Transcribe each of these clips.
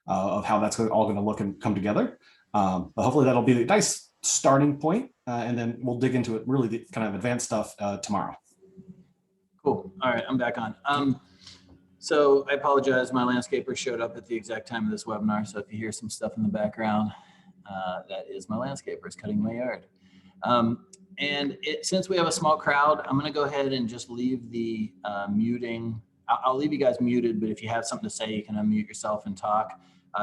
of how that's all going to look and come together. But hopefully that'll be a nice starting point, and then we'll dig into it, really the kind of advanced stuff tomorrow. Cool. All right, I'm back on. So I apologize, my landscaper showed up at the exact time of this webinar, so if you hear some stuff in the background, that is my landscapers cutting my yard. And since we have a small crowd, I'm going to go ahead and just leave the muting. I'll leave you guys muted, but if you have something to say, you can unmute yourself and talk.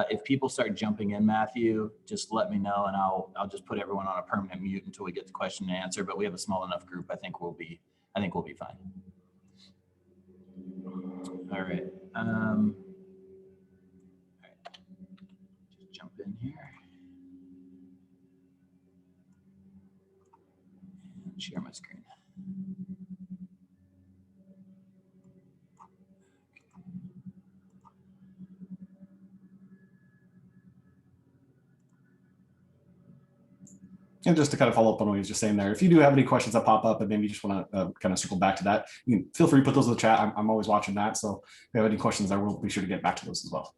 If people start jumping in, Matthew, just let me know, and I'll just put everyone on a permanent mute until we get the question and answer. But we have a small enough group. I think we'll be fine. All right. All right. Just jump in here. And share my screen. And just to kind of follow up on what he was just saying there, if you do have any questions that pop up and maybe you just want to kind of circle back to that, you can feel free to put those in the chat. I'm always watching that. So if you have any questions, I will be sure to get back to those as well.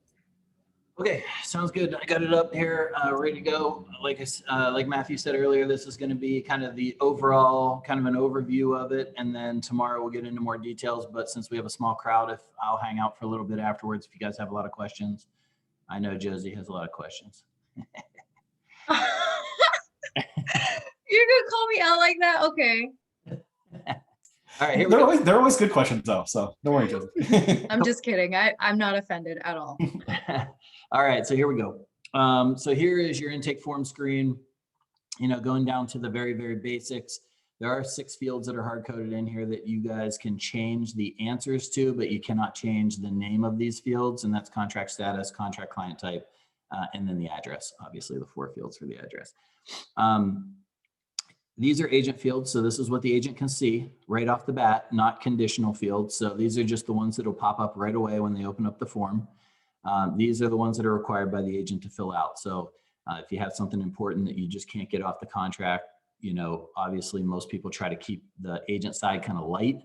Okay, sounds good. I got it up here, ready to go. Like Matthew said earlier, this is going to be kind of the overall, kind of an overview of it. And then tomorrow we'll get into more details. But since we have a small crowd, I'll hang out for a little bit afterwards if you guys have a lot of questions. I know Josie has a lot of questions. You're gonna call me out like that? Okay. All right, here we go. They're always good questions though, so don't worry, Josie. I'm just kidding. I'm not offended at all. All right, so here we go. So here is your intake form screen. You know, going down to the very, very basics. There are 6 fields that are hard coded in here that you guys can change the answers to, but you cannot change the name of these fields, and that's contract status, contract client type, and then the address. Obviously, the 4 fields for the address. These are agent fields, so this is what the agent can see right off the bat, not conditional fields. So these are just the ones that will pop up right away when they open up the form. These are the ones that are required by the agent to fill out. So if you have something important that you just can't get off the contract, you know, obviously most people try to keep the agent side kind of light.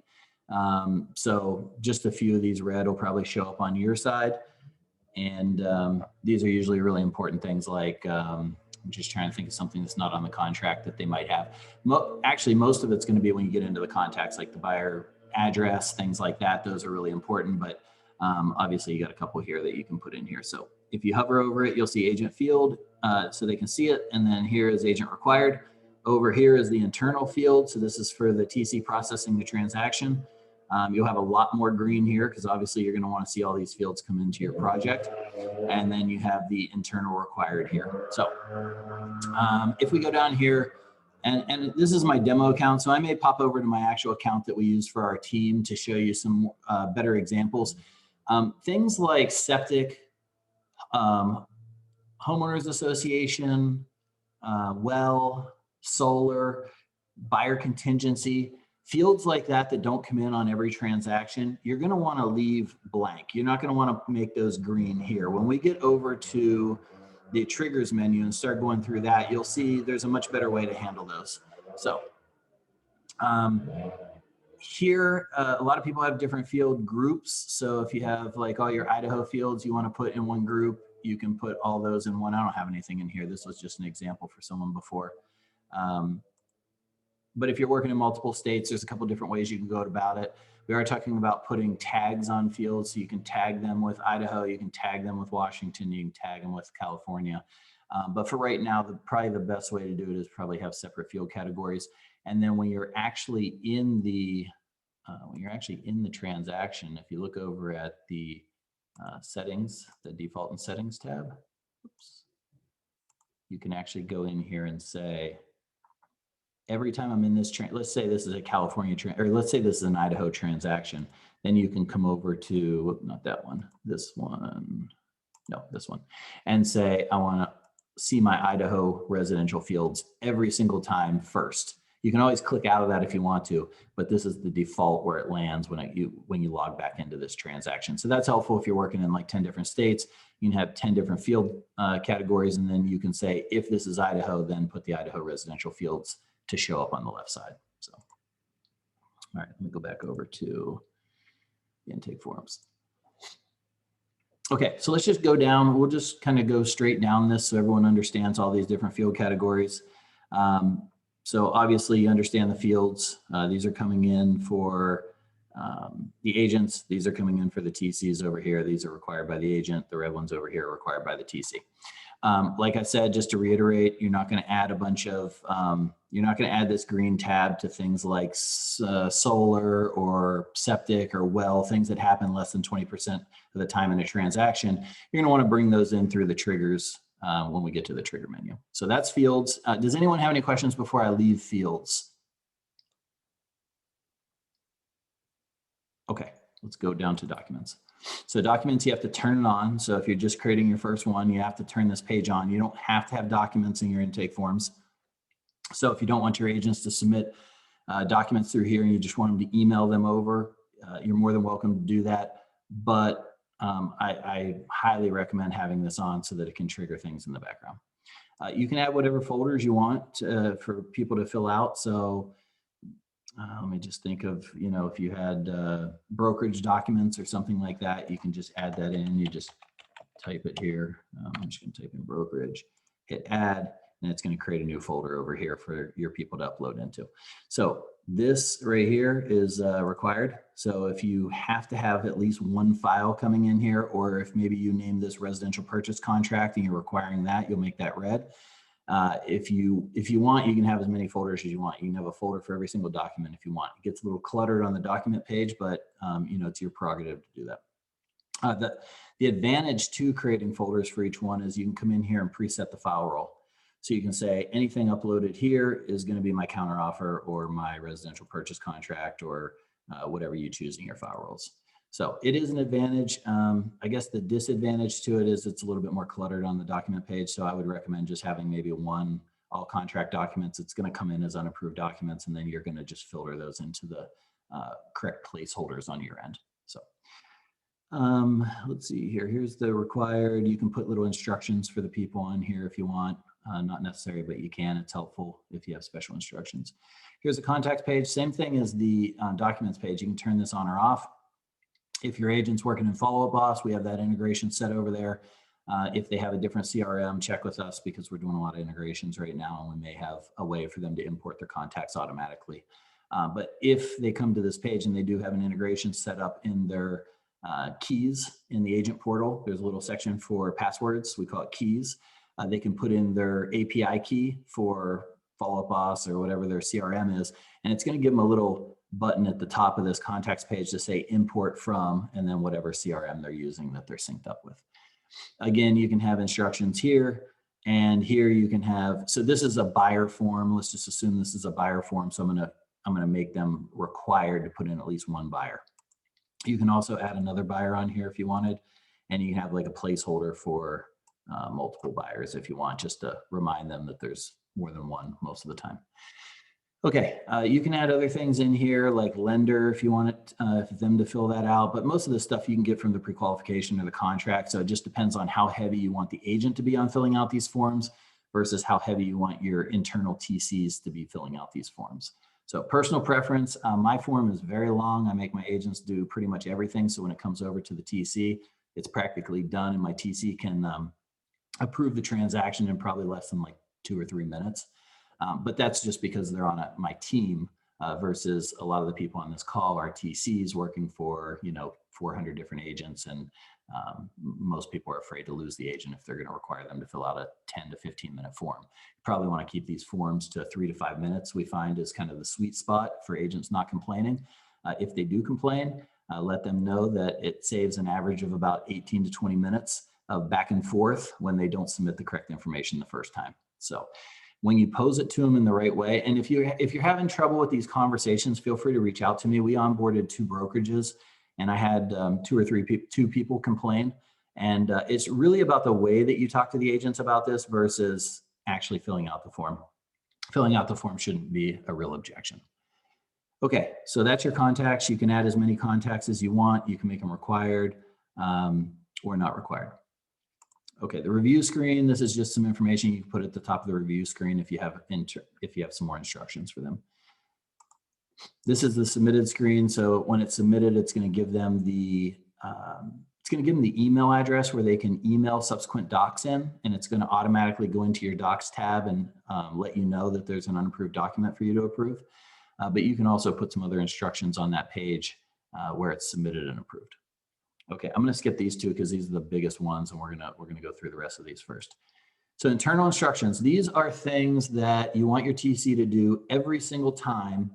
So just a few of these red will probably show up on your side. And these are usually really important things like, I'm just trying to think of something that's not on the contract that they might have. Actually, most of it's going to be when you get into the contacts, like the buyer address, things like that. Those are really important, but obviously you got a couple here that you can put in here. So if you hover over it, you'll see agent field, so they can see it. And then here is agent required. Over here is the internal field. So this is for the TC processing the transaction. You'll have a lot more green here because obviously you're going to want to see all these fields come into your project. And then you have the internal required here. So if we go down here, and this is my demo account, so I may pop over to my actual account that we use for our team to show you some better examples. Things like septic, homeowners association, well, solar, buyer contingency, fields like that that don't come in on every transaction, you're going to want to leave blank. You're not going to want to make those green here. When we get over to the triggers menu and start going through that, you'll see there's a much better way to handle those. So here, a lot of people have different field groups. So if you have like all your Idaho fields you want to put in one group, you can put all those in one. I don't have anything in here. This was just an example for someone before. But if you're working in multiple states, there's a couple different ways you can go about it. We are talking about putting tags on fields. So you can tag them with Idaho, you can tag them with Washington, you can tag them with California. But for right now, probably the best way to do it is probably have separate field categories. And then when you're actually in the transaction, if you look over at the settings, the default and settings tab, oops, you can actually go in here and say, every time I'm in this, let's say this is a California, or let's say this is an Idaho transaction, then you can come over to, not that one, this one, no, this one, and say, I want to see my Idaho residential fields every single time first. You can always click out of that if you want to, but this is the default where it lands when you log back into this transaction. So that's helpful if you're working in like 10 different states. You can have 10 different field categories, and then you can say, if this is Idaho, then put the Idaho residential fields to show up on the left side. So, all right, let me go back over to the intake forms. Okay, so let's just go down. We'll just kind of go straight down this so everyone understands all these different field categories. So obviously you understand the fields. These are coming in for the agents. These are coming in for the TCs over here. These are required by the agent. The red ones over here are required by the TC. Like I said, just to reiterate, you're not going to add a bunch of, you're not going to add this green tab to things like solar or septic or well, things that happen less than 20% of the time in a transaction. You're going to want to bring those in through the triggers when we get to the trigger menu. So that's fields. Does anyone have any questions before I leave fields? Okay, let's go down to documents. So documents, you have to turn it on. So if you're just creating your first one, you have to turn this page on. You don't have to have documents in your intake forms. So if you don't want your agents to submit documents through here and you just want them to email them over, you're more than welcome to do that. But I highly recommend having this on so that it can trigger things in the background. You can add whatever folders you want for people to fill out. So let me just think of, you know, if you had brokerage documents or something like that, you can just add that in. You just type it here. I'm just going to type in brokerage, hit add, and it's going to create a new folder over here for your people to upload into. So this right here is required. So if you have to have at least one file coming in here, or if maybe you name this residential purchase contract and you're requiring that, you'll make that red. If you want, you can have as many folders as you want. You can have a folder for every single document if you want. It gets a little cluttered on the document page, but you know, it's your prerogative to do that. The advantage to creating folders for each one is you can come in here and preset the file role. So you can say anything uploaded here is going to be my counteroffer or my residential purchase contract or whatever you choose in your file roles. So it is an advantage. I guess the disadvantage to it is it's a little bit more cluttered on the document page. So I would recommend just having maybe one all contract documents. It's going to come in as unapproved documents, and then you're going to just filter those into the correct placeholders on your end. So let's see here. Here's the required. You can put little instructions for the people on here if you want. Not necessary, but you can. It's helpful if you have special instructions. Here's the contacts page. Same thing as the documents page. You can turn this on or off. If your agent's working in Follow Up Boss, we have that integration set over there. If they have a different CRM, check with us because we're doing a lot of integrations right now and we may have a way for them to import their contacts automatically. But if they come to this page and they do have an integration set up in their keys in the agent portal, there's a little section for passwords. We call it keys. They can put in their API key for Follow Up Boss or whatever their CRM is, and it's going to give them a little button at the top of this contacts page to say import from, and then whatever CRM they're using that they're synced up with. Again, you can have instructions here, and here you can have, so this is a buyer form. Let's just assume this is a buyer form. So I'm gonna make them required to put in at least one buyer. You can also add another buyer on here if you wanted, and you can have like a placeholder for multiple buyers if you want, just to remind them that there's more than one most of the time. Okay, you can add other things in here like lender if you want them to fill that out, but most of the stuff you can get from the pre-qualification or the contract. So it just depends on how heavy you want the agent to be on filling out these forms versus how heavy you want your internal TCs to be filling out these forms. So personal preference, my form is very long. I make my agents do pretty much everything. So when it comes over to the TC, it's practically done and my TC can approve the transaction in probably less than like 2 or 3 minutes. But that's just because they're on my team versus a lot of the people on this call are TCs working for, 400 different agents. And most people are afraid to lose the agent if they're going to require them to fill out a 10 to 15 minute form. You probably want to keep these forms to 3 to 5 minutes. We find is kind of the sweet spot for agents not complaining. If they do complain, let them know that it saves an average of about 18 to 20 minutes of back and forth when they don't submit the correct information the first time. So when you pose it to them in the right way, and if you're having trouble with these conversations, feel free to reach out to me. We onboarded 2 brokerages, and I had 2 people complain. And it's really about the way that you talk to the agents about this versus actually filling out the form. Filling out the form shouldn't be a real objection. Okay, so that's your contacts. You can add as many contacts as you want. You can make them required or not required. Okay, the review screen, this is just some information you can put at the top of the review screen if you have some more instructions for them. This is the submitted screen. So when it's submitted, it's going to give them the It's going to give them the email address where they can email subsequent docs in, and it's going to automatically go into your docs tab and let you know that there's an unapproved document for you to approve. But you can also put some other instructions on that page where it's submitted and approved. Okay, I'm going to skip these two because these are the biggest ones, and we're gonna go through the rest of these first. So internal instructions, these are things that you want your TC to do every single time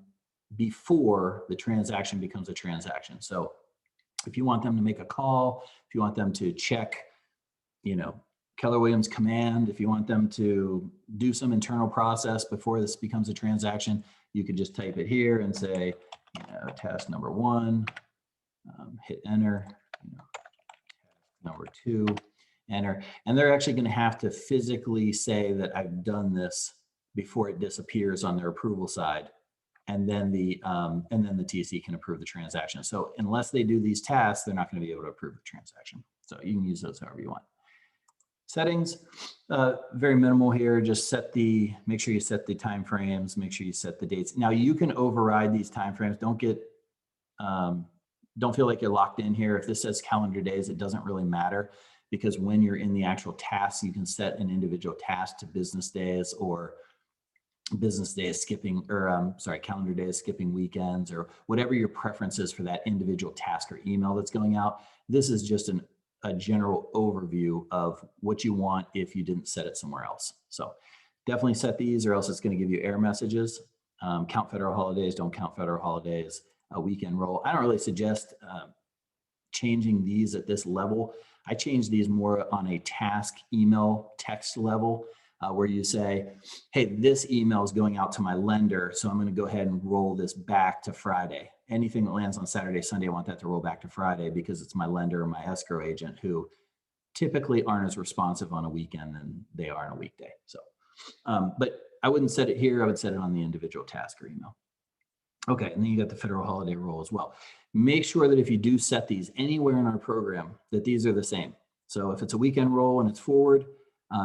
before the transaction becomes a transaction. So if you want them to make a call, if you want them to check, Keller Williams command, if you want them to do some internal process before this becomes a transaction, you could just type it here and say, task number 1, hit enter, number 2, enter. And they're actually going to have to physically say that I've done this before it disappears on their approval side. And then the TC can approve the transaction. So unless they do these tasks, they're not going to be able to approve the transaction. So you can use those however you want. Settings, very minimal here. Just make sure you set the time frames, make sure you set the dates. Now you can override these time frames. Don't feel like you're locked in here. If this says calendar days, it doesn't really matter, because when you're in the actual tasks, you can set an individual task to business days or business days skipping, or calendar days skipping weekends, or whatever your preference is for that individual task or email that's going out. This is just a general overview of what you want if you didn't set it somewhere else. So definitely set these, or else it's going to give you error messages. Count federal holidays, don't count federal holidays, a weekend roll. I don't really suggest changing these at this level. I change these more on a task email text level, where you say, hey, this email is going out to my lender, so I'm going to go ahead and roll this back to Friday. Anything that lands on Saturday, Sunday, I want that to roll back to Friday, because it's my lender or my escrow agent who typically aren't as responsive on a weekend than they are on a weekday. So, but I wouldn't set it here. I would set it on the individual task or email. Okay, and then you got the federal holiday roll as well. Make sure that if you do set these anywhere in our program, that these are the same. So if it's a weekend roll and it's forward,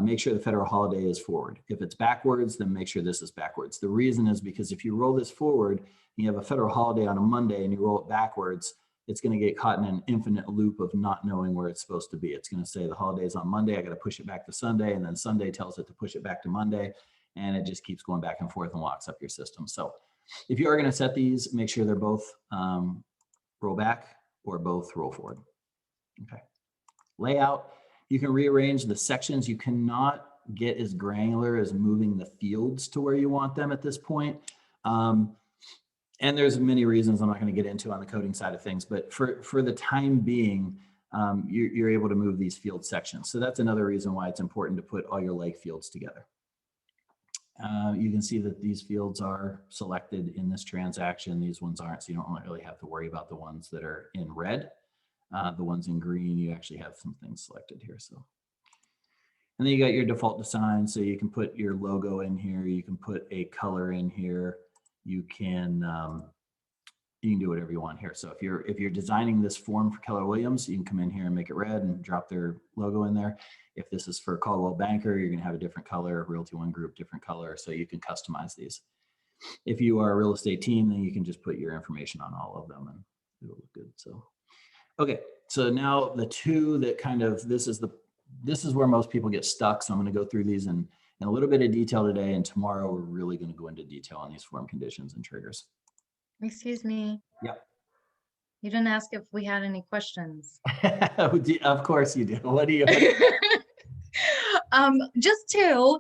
make sure the federal holiday is forward. If it's backwards, then make sure this is backwards. The reason is because if you roll this forward, you have a federal holiday on a Monday and you roll it backwards, it's going to get caught in an infinite loop of not knowing where it's supposed to be. It's going to say the holiday's on Monday, I got to push it back to Sunday, and then Sunday tells it to push it back to Monday, and it just keeps going back and forth and locks up your system. So if you are going to set these, make sure they're both roll back or both roll forward. Okay. Layout, you can rearrange the sections. You cannot get as granular as moving the fields to where you want them at this point. And there's many reasons I'm not going to get into on the coding side of things, but for the time being, you're able to move these field sections. So that's another reason why it's important to put all your like fields together. You can see that these fields are selected in this transaction. These ones aren't, so you don't really have to worry about the ones that are in red. The ones in green, you actually have some things selected here. So, and then you got your default design. So you can put your logo in here. You can put a color in here. You can do whatever you want here. So if you're designing this form for Keller Williams, you can come in here and make it red and drop their logo in there. If this is for Caldwell Banker, you're going to have a different color. Realty One Group, different color. So you can customize these. If you are a real estate team, then you can just put your information on all of them and it'll look good. So, okay. So now the two that kind of, this is where most people get stuck. So I'm going to go through these in a little bit of detail today. And tomorrow we're really going to go into detail on these form conditions and triggers. Excuse me. Yep. You didn't ask if we had any questions. Of course you do. What do you? Just two,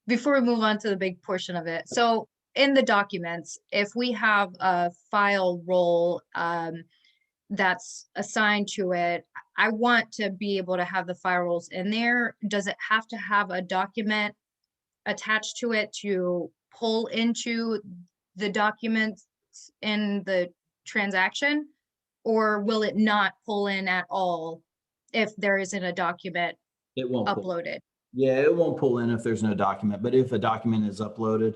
before we move on to the big portion of it. So in the documents, if we have a file role that's assigned to it, I want to be able to have the file roles in there. Does it have to have a document attached to it to pull into the documents in the transaction, or will it not pull in at all if there isn't a document It won't uploaded? Yeah, it won't pull in if there's no document, but if a document is uploaded,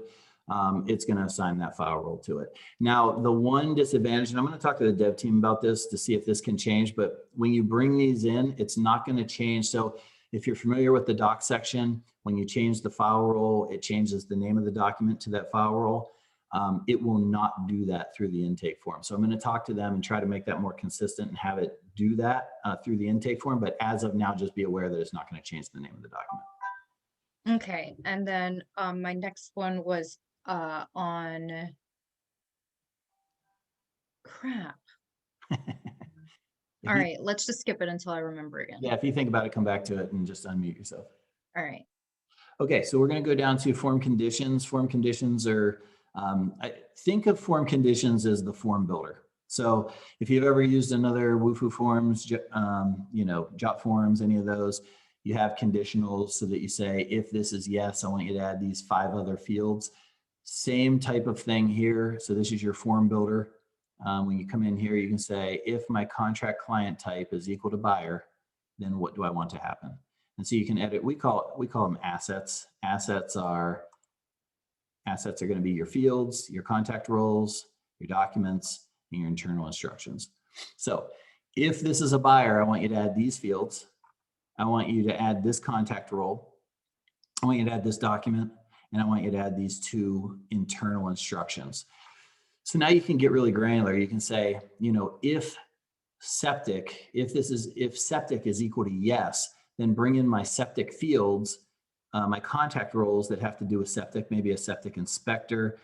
it's going to assign that file role to it. Now, the one disadvantage, and I'm going to talk to the dev team about this to see if this can change, but when you bring these in, it's not going to change. So if you're familiar with the doc section, when you change the file role, it changes the name of the document to that file role. It will not do that through the intake form. So I'm going to talk to them and try to make that more consistent and have it do that through the intake form, but as of now, just be aware that it's not going to change the name of the document. Okay, and then my next one was on crap. All right, let's just skip it until I remember again. Yeah, if you think about it, come back to it and just unmute yourself. All right. Okay, so we're going to go down to form conditions. Form conditions are, I think of form conditions as the form builder. So if you've ever used another Wufoo forms, you know, Jot forms, any of those, you have conditionals so that you say, if this is yes, I want you to add these 5 other fields. Same type of thing here. So this is your form builder. When you come in here, you can say, if my contract client type is equal to buyer, then what do I want to happen? And so you can edit, we call them assets. Assets are going to be your fields, your contact roles, your documents, and your internal instructions. So if this is a buyer, I want you to add these fields. I want you to add this contact role. I want you to add this document, and I want you to add these 2 internal instructions. So now you can get really granular. You can say, you know, if septic is equal to yes, then bring in my septic fields, my contact roles that have to do with septic, maybe a septic inspector.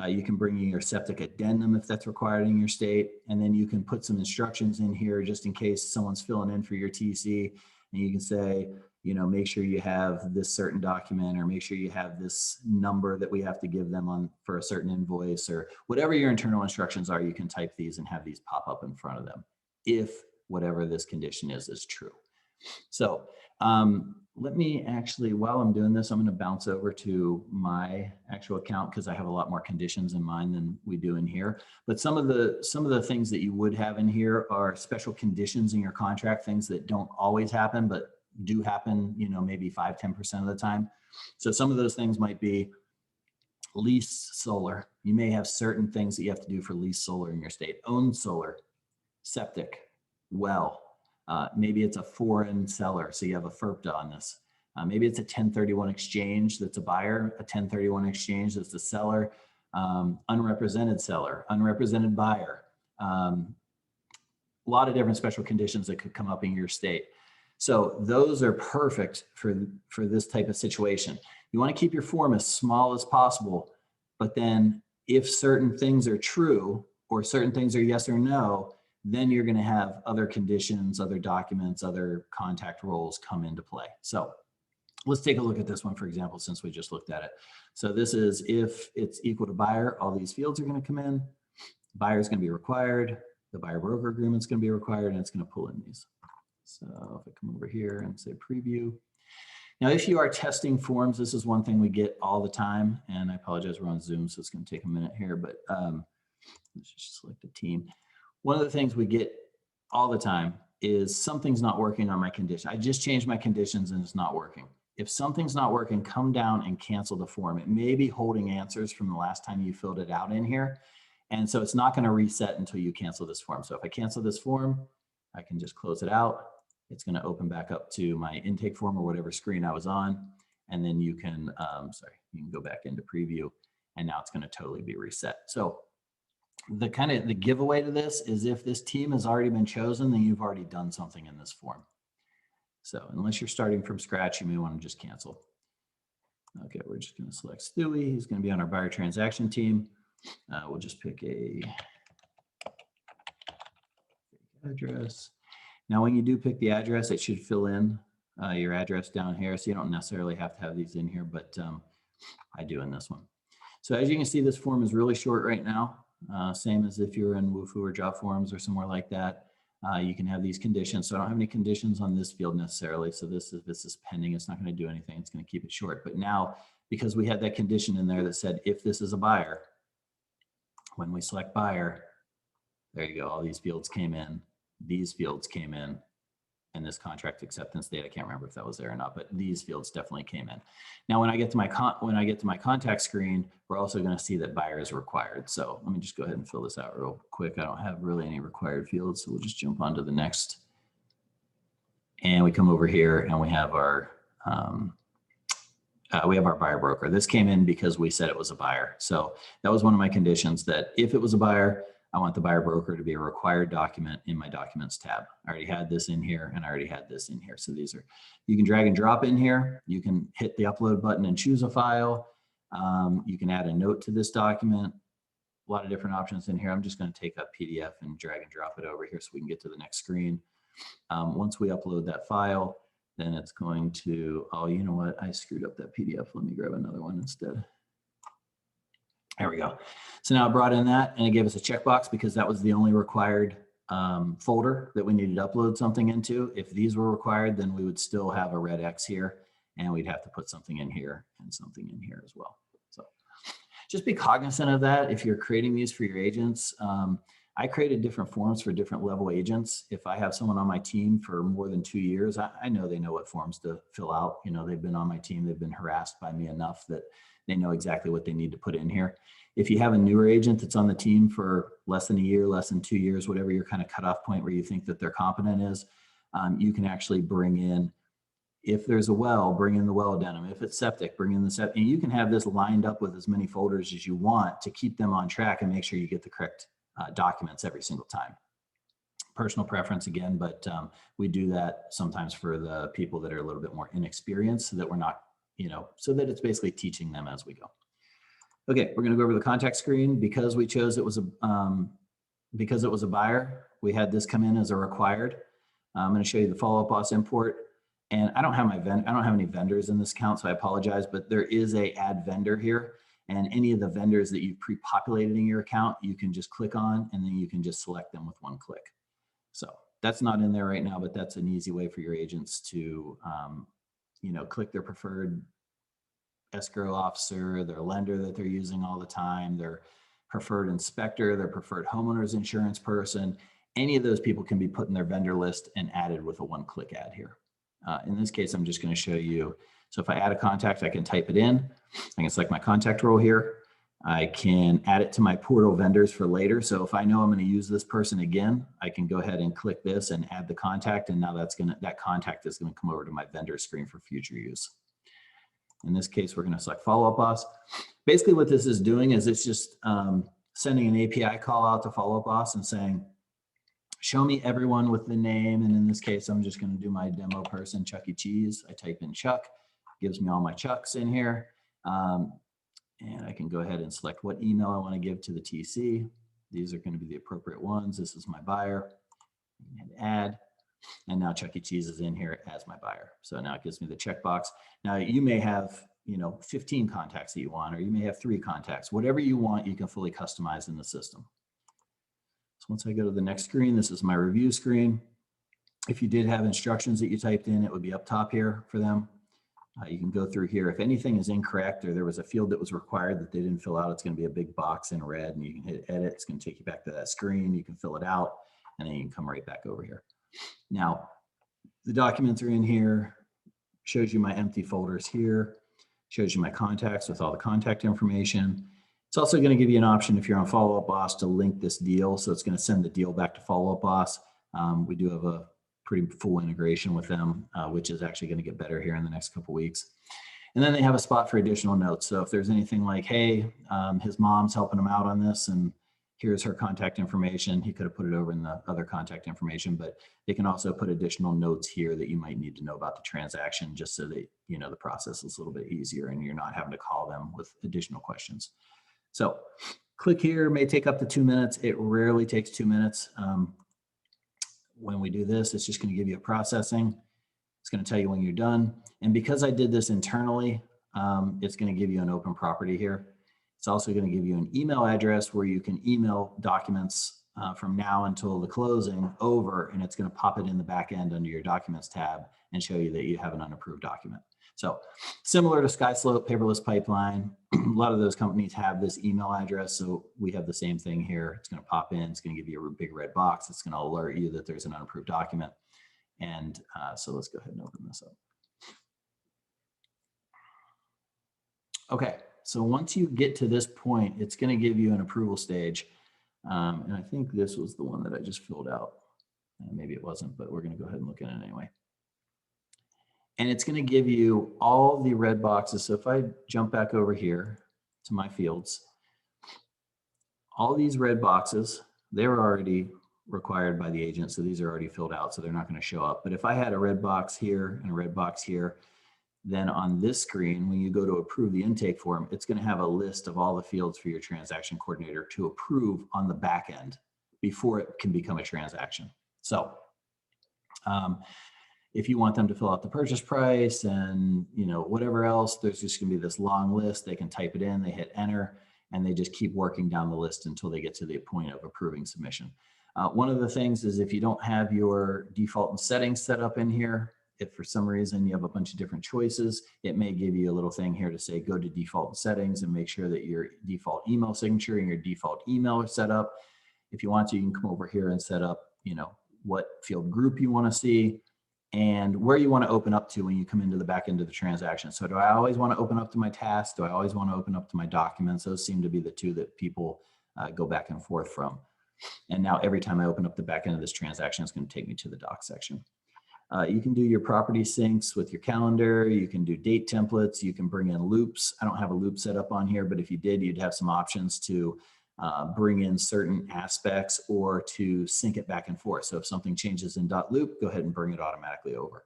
You can bring in your septic addendum if that's required in your state. And then you can put some instructions in here just in case someone's filling in for your TC. And you can say, you know, make sure you have this certain document, or make sure you have this number that we have to give them on for a certain invoice, or whatever your internal instructions are. You can type these and have these pop up in front of them if whatever this condition is true. So let me actually, while I'm doing this, I'm going to bounce over to my actual account because I have a lot more conditions in mine than we do in here. But some of the things that you would have in here are special conditions in your contract, things that don't always happen, but do happen, you know, maybe 5–10% of the time. So some of those things might be lease solar. You may have certain things that you have to do for lease solar in your state. Owned solar, septic, well. Maybe it's a foreign seller, so you have a FERPTA on this. Maybe it's a 1031 exchange that's a buyer, a 1031 exchange that's the seller, unrepresented seller, unrepresented buyer. A lot of different special conditions that could come up in your state. So those are perfect for this type of situation. You want to keep your form as small as possible, but then if certain things are true or certain things are yes or no, then you're going to have other conditions, other documents, other contact roles come into play. So let's take a look at this one, for example, since we just looked at it. So this is if it's equal to buyer, all these fields are going to come in. Buyer is going to be required. The buyer broker agreement is going to be required, and it's going to pull in these. So if I come over here and say preview. Now, if you are testing forms, this is one thing we get all the time, and I apologize, we're on Zoom, so it's going to take a minute here, but let's just select a team. One of the things we get all the time is something's not working on my condition. I just changed my conditions and it's not working. If something's not working, come down and cancel the form. It may be holding answers from the last time you filled it out in here. And so it's not going to reset until you cancel this form. So if I cancel this form, I can just close it out. It's going to open back up to my intake form or whatever screen I was on. And then you can, you can go back into preview, and now it's going to totally be reset. So the giveaway to this is if this team has already been chosen, then you've already done something in this form. So unless you're starting from scratch, you may want to just cancel. Okay, we're just going to select Stewie. He's going to be on our buyer transaction team. We'll just pick a address. Now, when you do pick the address, it should fill in your address down here. So you don't necessarily have to have these in here, but I do in this one. So as you can see, this form is really short right now. Same as if you're in Wufoo or Jot forms or somewhere like that. You can have these conditions. So I don't have any conditions on this field necessarily. So this is pending. It's not going to do anything. It's going to keep it short. But now, because we had that condition in there that said, if this is a buyer, when we select buyer, there you go. All these fields came in. These fields came in. And this contract acceptance date, I can't remember if that was there or not, but these fields definitely came in. Now, when I get to my contact screen, we're also going to see that buyer is required. So let me just go ahead and fill this out real quick. I don't have really any required fields, so we'll just jump on to the next. And we come over here and we have our buyer broker. This came in because we said it was a buyer. So that was one of my conditions, that if it was a buyer, I want the buyer broker to be a required document in my documents tab. I already had this in here and I already had this in here. So these are, you can drag and drop in here. You can hit the upload button and choose a file. You can add a note to this document. A lot of different options in here. I'm just going to take a PDF and drag and drop it over here so we can get to the next screen. Once we upload that file, then it's going to, oh, you know what? I screwed up that PDF. Let me grab another one instead. There we go. So now I brought in that and it gave us a checkbox because that was the only required folder that we needed to upload something into. If these were required, then we would still have a red X here and we'd have to put something in here and something in here as well. So just be cognizant of that if you're creating these for your agents. I created different forms for different level agents. If I have someone on my team for more than 2 years, I know they know what forms to fill out. You know, they've been on my team, they've been harassed by me enough that they know exactly what they need to put in here. If you have a newer agent that's on the team for less than a year, less than 2 years, whatever your kind of cutoff point where you think that they're competent is, you can actually bring in, if there's a well, bring in the well addendum. If it's septic, bring in the septic. And you can have this lined up with as many folders as you want to keep them on track and make sure you get the correct documents every single time. Personal preference again, but we do that sometimes for the people that are a little bit more inexperienced so that we're not, you know, so that it's basically teaching them as we go. Okay, we're going to go over the contact screen. Because we chose it was a buyer, we had this come in as a required. I'm going to show you the follow-up boss import. And I don't have any vendors in this account, so I apologize, but there is a add vendor here. And any of the vendors that you've pre-populated in your account, you can just click on and then you can just select them with one click. So that's not in there right now, but that's an easy way for your agents to, you know, click their preferred escrow officer, their lender that they're using all the time, their preferred inspector, their preferred homeowner's insurance person. Any of those people can be put in their vendor list and added with a one-click add here. In this case, I'm just going to show you. So if I add a contact, I can type it in. I can select my contact role here. I can add it to my portal vendors for later. So if I know I'm going to use this person again, I can go ahead and click this and add the contact. And now that contact is going to come over to my vendor screen for future use. In this case, we're going to select follow-up boss. Basically what this is doing is it's just sending an API call out to follow-up boss and saying, show me everyone with the name. And in this case, I'm just going to do my demo person, Chuck E. Cheese. I type in Chuck, gives me all my Chucks in here. And I can go ahead and select what email I want to give to the TC. These are going to be the appropriate ones. This is my buyer. And add. And now Chuck E. Cheese is in here as my buyer. So now it gives me the checkbox. Now you may have, you know, 15 contacts that you want, or you may have 3 contacts. Whatever you want, you can fully customize in the system. So once I go to the next screen, this is my review screen. If you did have instructions that you typed in, it would be up top here for them. You can go through here. If anything is incorrect or there was a field that was required that they didn't fill out, it's going to be a big box in red and you can hit edit. It's going to take you back to that screen. You can fill it out and then you can come right back over here. Now, the documents are in here, shows you my empty folders here, shows you my contacts with all the contact information. It's also going to give you an option if you're on Follow-Up Boss to link this deal. So it's going to send the deal back to Follow-Up Boss. We do have a pretty full integration with them, which is actually going to get better here in the next couple of weeks. And then they have a spot for additional notes. So if there's anything like, hey, his mom's helping him out on this and here's her contact information, he could have put it over in the other contact information, but they can also put additional notes here that you might need to know about the transaction just so that, you know, the process is a little bit easier and you're not having to call them with additional questions. So click here, may take up to 2 minutes. It rarely takes 2 minutes. When we do this, it's just going to give you a processing. It's going to tell you when you're done. And because I did this internally, it's going to give you an open property here. It's also going to give you an email address where you can email documents from now until the closing over, and it's going to pop it in the back end under your documents tab and show you that you have an unapproved document. So similar to SkySlope, Paperless Pipeline, a lot of those companies have this email address. So we have the same thing here. It's going to pop in. It's going to give you a big red box. It's going to alert you that there's an unapproved document. And so let's go ahead and open this up. Okay, so once you get to this point, it's going to give you an approval stage. And I think this was the one that I just filled out. Maybe it wasn't, but we're going to go ahead and look at it anyway. And it's going to give you all the red boxes. So if I jump back over here to my fields, all these red boxes they're already required by the agent. So these are already filled out, so they're not going to show up. But if I had a red box here and a red box here, then on this screen, when you go to approve the intake form, it's going to have a list of all the fields for your transaction coordinator to approve on the back end before it can become a transaction. So if you want them to fill out the purchase price and whatever else, there's just going to be this long list. They can type it in, they hit enter, and they just keep working down the list until they get to the point of approving submission. One of the things is if you don't have your default and settings set up in here, if for some reason you have a bunch of different choices, it may give you a little thing here to say, go to default settings and make sure that your default email signature and your default email are set up. If you want to, you can come over here and set up, what field group you want to see and where you want to open up to when you come into the back end of the transaction. So do I always want to open up to my tasks? Do I always want to open up to my documents? Those seem to be the two that people go back and forth from. And now every time I open up the back end of this transaction, it's going to take me to the doc section. You can do your property syncs with your calendar. You can do date templates. You can bring in loops. I don't have a loop set up on here, but if you did, you'd have some options to bring in certain aspects or to sync it back and forth. So if something changes in .loop, go ahead and bring it automatically over.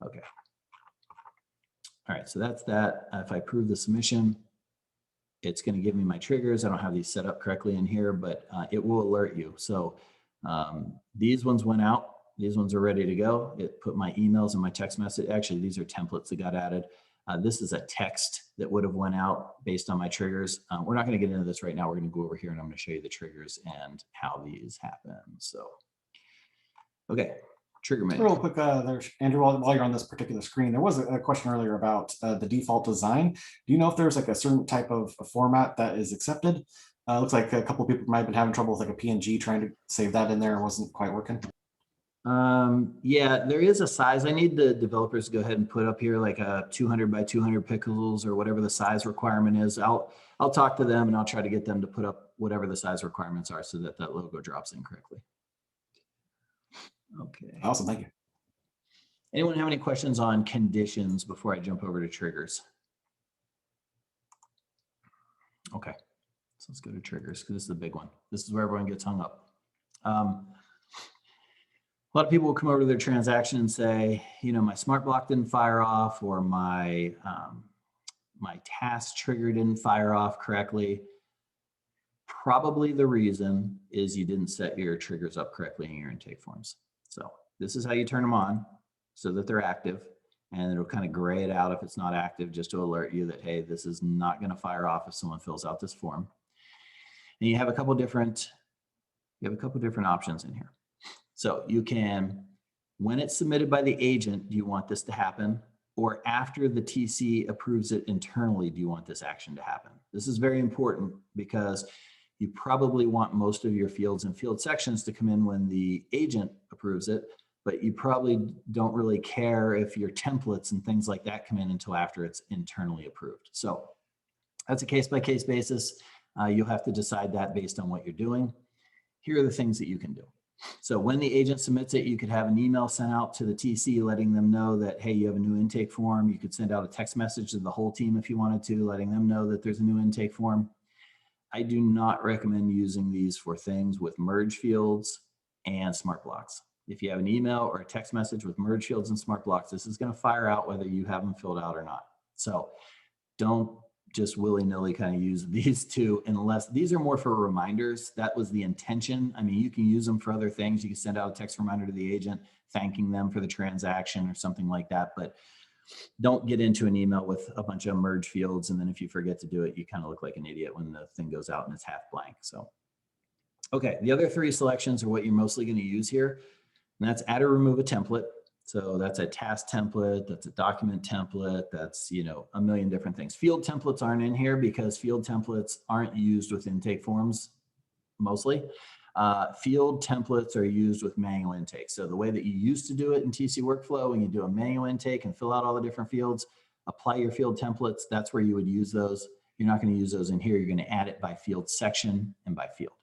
Okay. All right, so that's that. If I approve the submission, it's going to give me my triggers. I don't have these set up correctly in here, but it will alert you. So these ones went out. These ones are ready to go. It put my emails and my text message. Actually, these are templates that got added. This is a text that would have went out based on my triggers. We're not going to get into this right now. We're going to go over here and I'm going to show you the triggers and how these happen. So, okay, trigger manager. Real quick, Andrew, while you're on this particular screen, there was a question earlier about the default design. Do you know if there's like a certain type of format that is accepted? Looks like a couple of people might have been having trouble with like a PNG trying to save that in there. It wasn't quite working. Yeah, there is a size. I need the developers to go ahead and put up here like a 200 by 200 pixels or whatever the size requirement is. I'll talk to them and I'll try to get them to put up whatever the size requirements are so that that logo drops in correctly. Okay. Awesome, thank you. Anyone have any questions on conditions before I jump over to triggers? Okay, so let's go to triggers because this is the big one. This is where everyone gets hung up. A lot of people will come over to their transaction and say, my smart block didn't fire off, or my my task trigger didn't fire off correctly. Probably the reason is you didn't set your triggers up correctly in your intake forms. So this is how you turn them on so that they're active, and it'll kind of gray it out if it's not active, just to alert you that, hey, this is not going to fire off if someone fills out this form. And you have a couple different options in here. So you can, when it's submitted by the agent, do you want this to happen? Or after the TC approves it internally, do you want this action to happen? This is very important because you probably want most of your fields and field sections to come in when the agent approves it, but you probably don't really care if your templates and things like that come in until after it's internally approved. So that's a case-by-case basis. You'll have to decide that based on what you're doing. Here are the things that you can do. So when the agent submits it, you could have an email sent out to the TC letting them know that, hey, you have a new intake form. You could send out a text message to the whole team if you wanted to, letting them know that there's a new intake form. I do not recommend using these for things with merge fields and smart blocks. If you have an email or a text message with merge fields and smart blocks, this is going to fire out whether you have them filled out or not. So don't just willy-nilly kind of use these two, unless these are more for reminders. That was the intention. I mean, you can use them for other things. You can send out a text reminder to the agent, thanking them for the transaction or something like that. But don't get into an email with a bunch of merge fields. And then if you forget to do it, you kind of look like an idiot when the thing goes out and it's half blank. So, okay. The other three selections are what you're mostly going to use here. And that's add or remove a template. So that's a task template, that's a document template, that's, a million different things. Field templates aren't in here because field templates aren't used with intake forms mostly. Field templates are used with manual intake. So the way that you used to do it in TC workflow, when you do a manual intake and fill out all the different fields, apply your field templates, that's where you would use those. You're not going to use those in here. You're going to add it by field section and by field.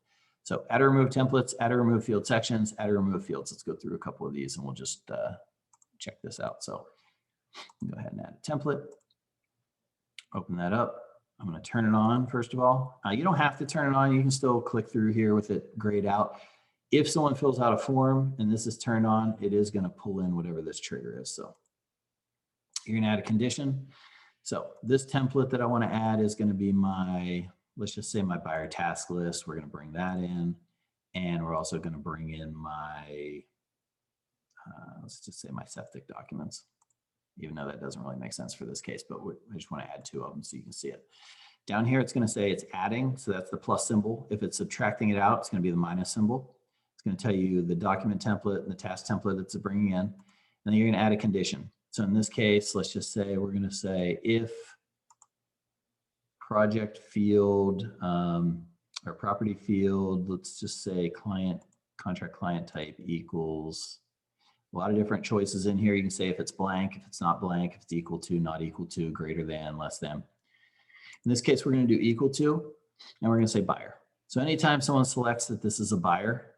So add or remove templates, add or remove field sections, add or remove fields. Let's go through a couple of these and we'll just check this out. So go ahead and add a template, open that up. I'm going to turn it on first of all. You don't have to turn it on. You can still click through here with it grayed out. If someone fills out a form and this is turned on, it is going to pull in whatever this trigger is. So you're going to add a condition. So this template that I want to add is going to be my, let's just say my buyer task list. We're going to bring that in. And we're also going to bring in my, let's just say my septic documents, even though that doesn't really make sense for this case, but I just want to add 2 of them so you can see it. Down here, it's going to say it's adding. So that's the plus symbol. If it's subtracting it out, it's going to be the minus symbol. It's going to tell you the document template and the task template it's bringing in. And then you're going to add a condition. So in this case, let's just say we're going to say if project field or property field, let's just say contract client type equals a lot of different choices in here. You can say if it's blank, if it's not blank, if it's equal to, not equal to, greater than, less than. In this case, we're going to do equal to, and we're going to say buyer. So anytime someone selects that this is a buyer,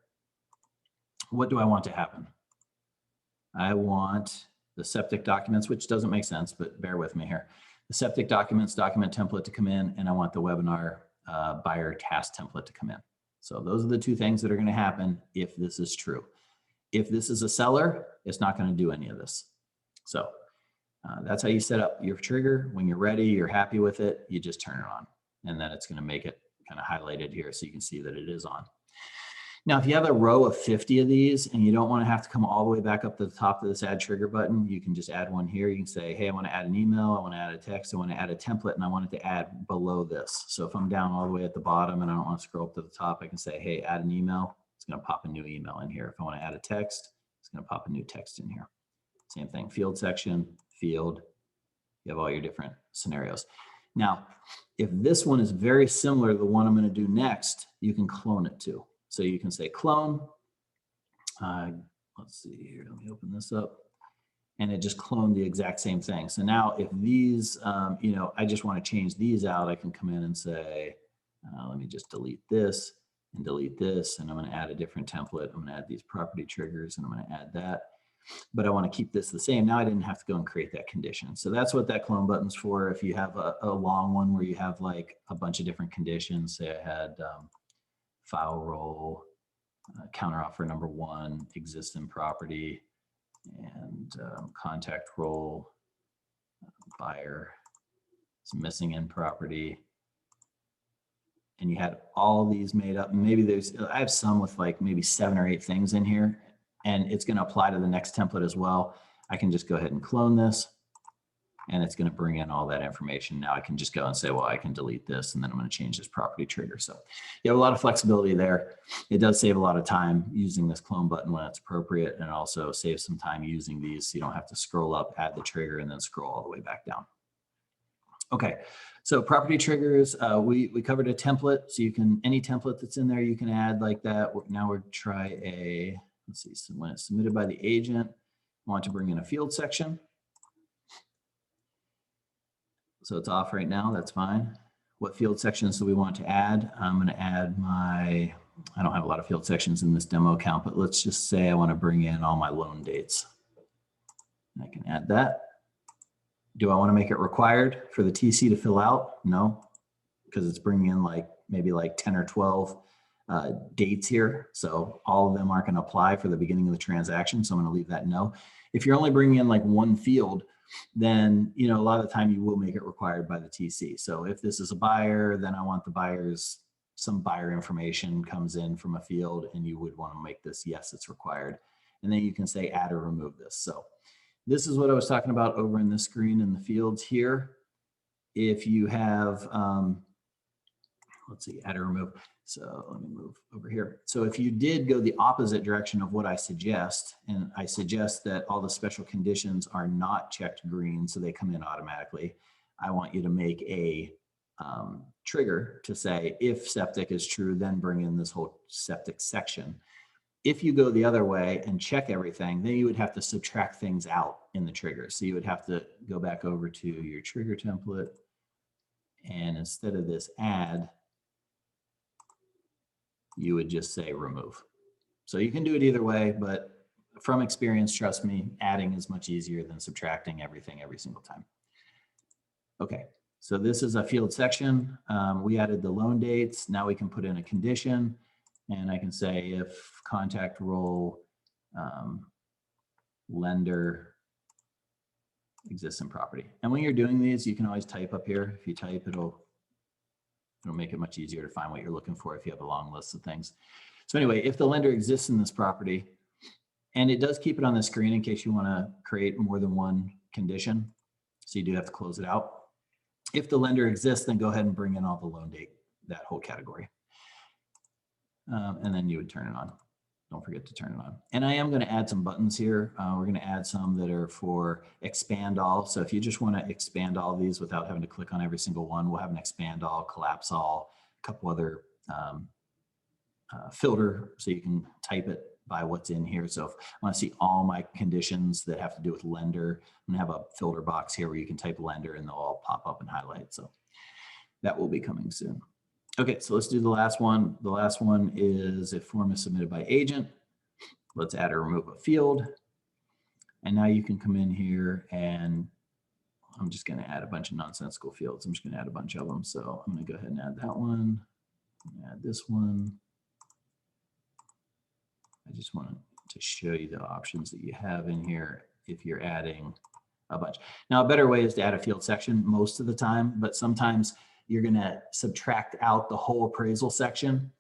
what do I want to happen? I want the septic documents, which doesn't make sense, but bear with me here. The septic documents document template to come in, and I want the webinar buyer task template to come in. So those are the 2 things that are going to happen if this is true. If this is a seller, it's not going to do any of this. So that's how you set up your trigger. When you're ready, you're happy with it, you just turn it on. And then it's going to make it kind of highlighted here so you can see that it is on. Now, if you have a row of 50 of these and you don't want to have to come all the way back up to the top of this add trigger button, you can just add one here. You can say, hey, I want to add an email, I want to add a text, I want to add a template, and I want it to add below this. So if I'm down all the way at the bottom and I don't want to scroll up to the top, I can say, hey, add an email. It's going to pop a new email in here. If I want to add a text, it's going to pop a new text in here. Same thing, field section, field. You have all your different scenarios. Now, if this one is very similar to the one I'm going to do next, you can clone it too. So you can say clone. Let's see here. Let me open this up. And it just cloned the exact same thing. So now if these, I just want to change these out, I can come in and say, let me just delete this and delete this. And I'm going to add a different template. I'm going to add these property triggers and I'm going to add that. But I want to keep this the same. Now I didn't have to go and create that condition. So that's what that clone button's for. If you have a long one where you have like a bunch of different conditions, say I had file role, counteroffer number 1, existing property, and contact role, buyer, some missing in property. And you had all these made up. Maybe I have some with like maybe 7 or 8 things in here, and it's going to apply to the next template as well. I can just go ahead and clone this, and it's going to bring in all that information. Now I can just go and say, well, I can delete this, and then I'm going to change this property trigger. So you have a lot of flexibility there. It does save a lot of time using this clone button when it's appropriate, and also saves some time using these so you don't have to scroll up, add the trigger, and then scroll all the way back down. Okay, so property triggers, we covered a template. So you can, any template that's in there, you can add like that. Now we'll try a, let's see, so when it's submitted by the agent, I want to bring in a field section. So it's off right now, that's fine. What field sections do we want to add? I'm going to add I don't have a lot of field sections in this demo account, but let's just say I want to bring in all my loan dates. I can add that. Do I want to make it required for the TC to fill out? No, because it's bringing in like maybe like 10 or 12 dates here. So all of them aren't going to apply for the beginning of the transaction. So I'm going to leave that no. If you're only bringing in like one field, then, a lot of the time you will make it required by the TC. So if this is a buyer, then I want some buyer information comes in from a field, and you would want to make this, yes, it's required. And then you can say add or remove this. So this is what I was talking about over in this screen in the fields here. If you have, let's see, add or remove. So let me move over here. So if you did go the opposite direction of what I suggest, and I suggest that all the special conditions are not checked green, so they come in automatically, I want you to make a trigger to say, if septic is true, then bring in this whole septic section. If you go the other way and check everything, then you would have to subtract things out in the trigger. So you would have to go back over to your trigger template, and instead of this add, you would just say remove. So you can do it either way, but from experience, trust me, adding is much easier than subtracting everything every single time. Okay, So this is a field section. We added the loan dates. Now we can put in a condition, and I can say if contact role lender exists in property. And when you're doing these, you can always type up here. If you type, it'll make it much easier to find what you're looking for if you have a long list of things. So anyway, if the lender exists in this property, and it does keep it on the screen in case you want to create more than one condition, so you do have to close it out. If the lender exists, then go ahead and bring in all the loan date, that whole category. And then you would turn it on. Don't forget to turn it on. And I am going to add some buttons here. We're going to add some that are for expand all. So if you just want to expand all these without having to click on every single one, we'll have an expand all, collapse all, a couple other filter so you can type it by what's in here. So if I want to see all my conditions that have to do with lender, I'm going to have a filter box here where you can type lender and they'll all pop up and highlight. So that will be coming soon. Okay, so let's do the last one. The last one is if form is submitted by agent. Let's add or remove a field. And now you can come in here and I'm just going to add a bunch of nonsensical fields. I'm just going to add a bunch of them. So I'm going to go ahead and add that one, add this one. I just wanted to show you the options that you have in here if you're adding a bunch. Now, a better way is to add a field section most of the time, but sometimes you're going to subtract out the whole appraisal section.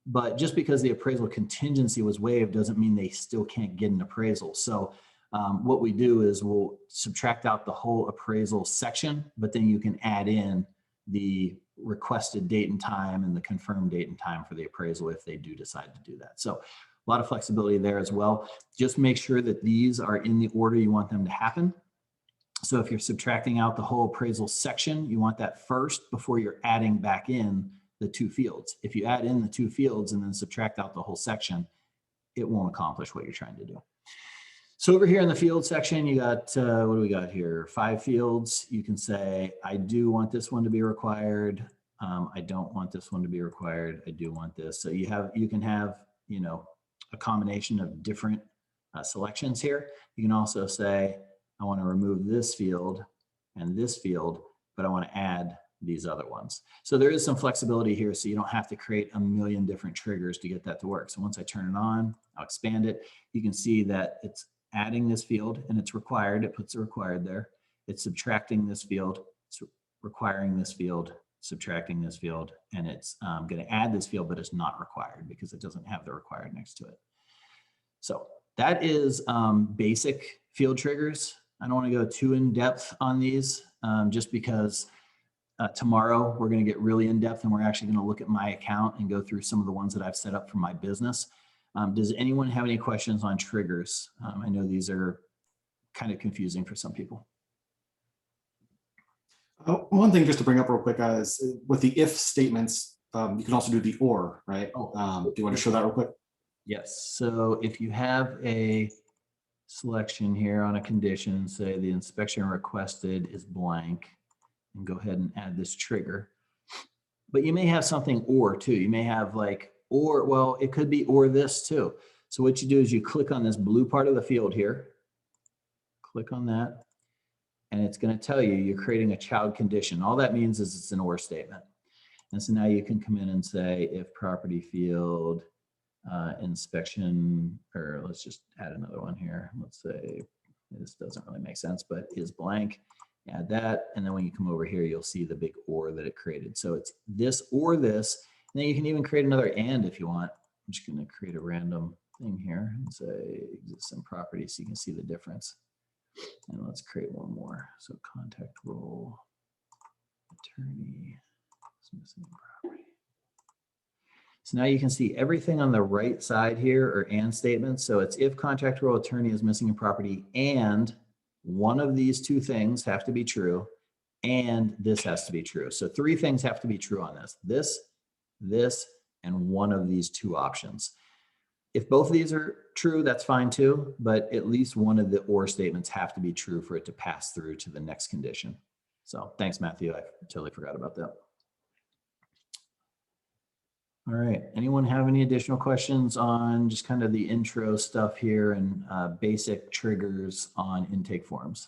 But just because the appraisal contingency was waived doesn't mean they still can't get an appraisal. So what we do is we'll subtract out the whole appraisal section, but then you can add in the requested date and time and the confirmed date and time for the appraisal if they do decide to do that. So a lot of flexibility there as well. Just make sure that these are in the order you want them to happen. So if you're subtracting out the whole appraisal section, you want that first before you're adding back in the two fields. If you add in the two fields and then subtract out the whole section, it won't accomplish what you're trying to do. So over here in the field section, you got, what do we got here? 5 fields. You can say, I do want this one to be required. I don't want this one to be required. I do want this. So you can have, you know, a combination of different selections here. You can also say, I want to remove this field and this field, but I want to add these other ones. So there is some flexibility here, so you don't have to create a million different triggers to get that to work. So once I turn it on, I'll expand it. You can see that it's adding this field and it's required. It puts the required there. It's subtracting this field, it's requiring this field, subtracting this field, and it's going to add this field, but it's not required because it doesn't have the required next to it. So that is basic field triggers. I don't want to go too in depth on these just because tomorrow we're going to get really in depth and we're actually going to look at my account and go through some of the ones that I've set up for my business. Does anyone have any questions on triggers? I know these are kind of confusing for some people. One thing just to bring up real quick is with the if statements, you can also do the or, right? Do you want to show that real quick? Yes. So if you have a selection here on a condition, say the inspection requested is blank, and go ahead and add this trigger. But you may have something or too. You may have like, or, well, it could be or this too. So what you do is you click on this blue part of the field here, click on that, and it's going to tell you you're creating a child condition. All that means is it's an or statement. And so now you can come in and say if property field inspection, or let's just add another one here. Let's say this doesn't really make sense, but is blank. Add that, and then when you come over here, you'll see the big or that it created. So it's this or this, and then you can even create another and if you want. I'm just going to create a random thing here and say exists in property so you can see the difference. And let's create one more. So contact role attorney is missing property. So now you can see everything on the right side here are and statements. So it's if contact role attorney is missing a property and one of these two things have to be true and this has to be true. So 3 things have to be true on this, this, and one of these 2 options. If both of these are true, that's fine too, but at least one of the or statements have to be true for it to pass through to the next condition. So thanks, Matthew. I totally forgot about that. All right, anyone have any additional questions on just kind of the intro stuff here and basic triggers on intake forms?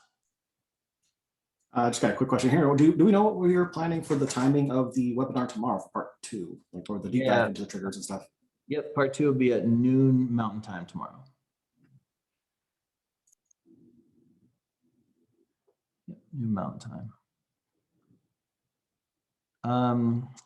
Just got a quick question here. Do we know what we're planning for the timing of the webinar tomorrow for part 2, like or the deep Yeah. dive into the triggers and stuff? Yep, part 2 will be at noon Mountain Time tomorrow. Yep, noon Mountain Time.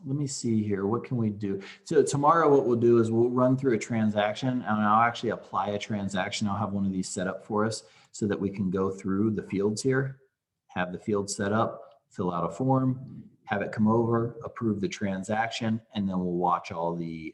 Let me see here. What can we do? So tomorrow what we'll do is we'll run through a transaction, and I'll actually apply a transaction. I'll have one of these set up for us so that we can go through the fields here, have the field set up, fill out a form, have it come over, approve the transaction, and then we'll watch all the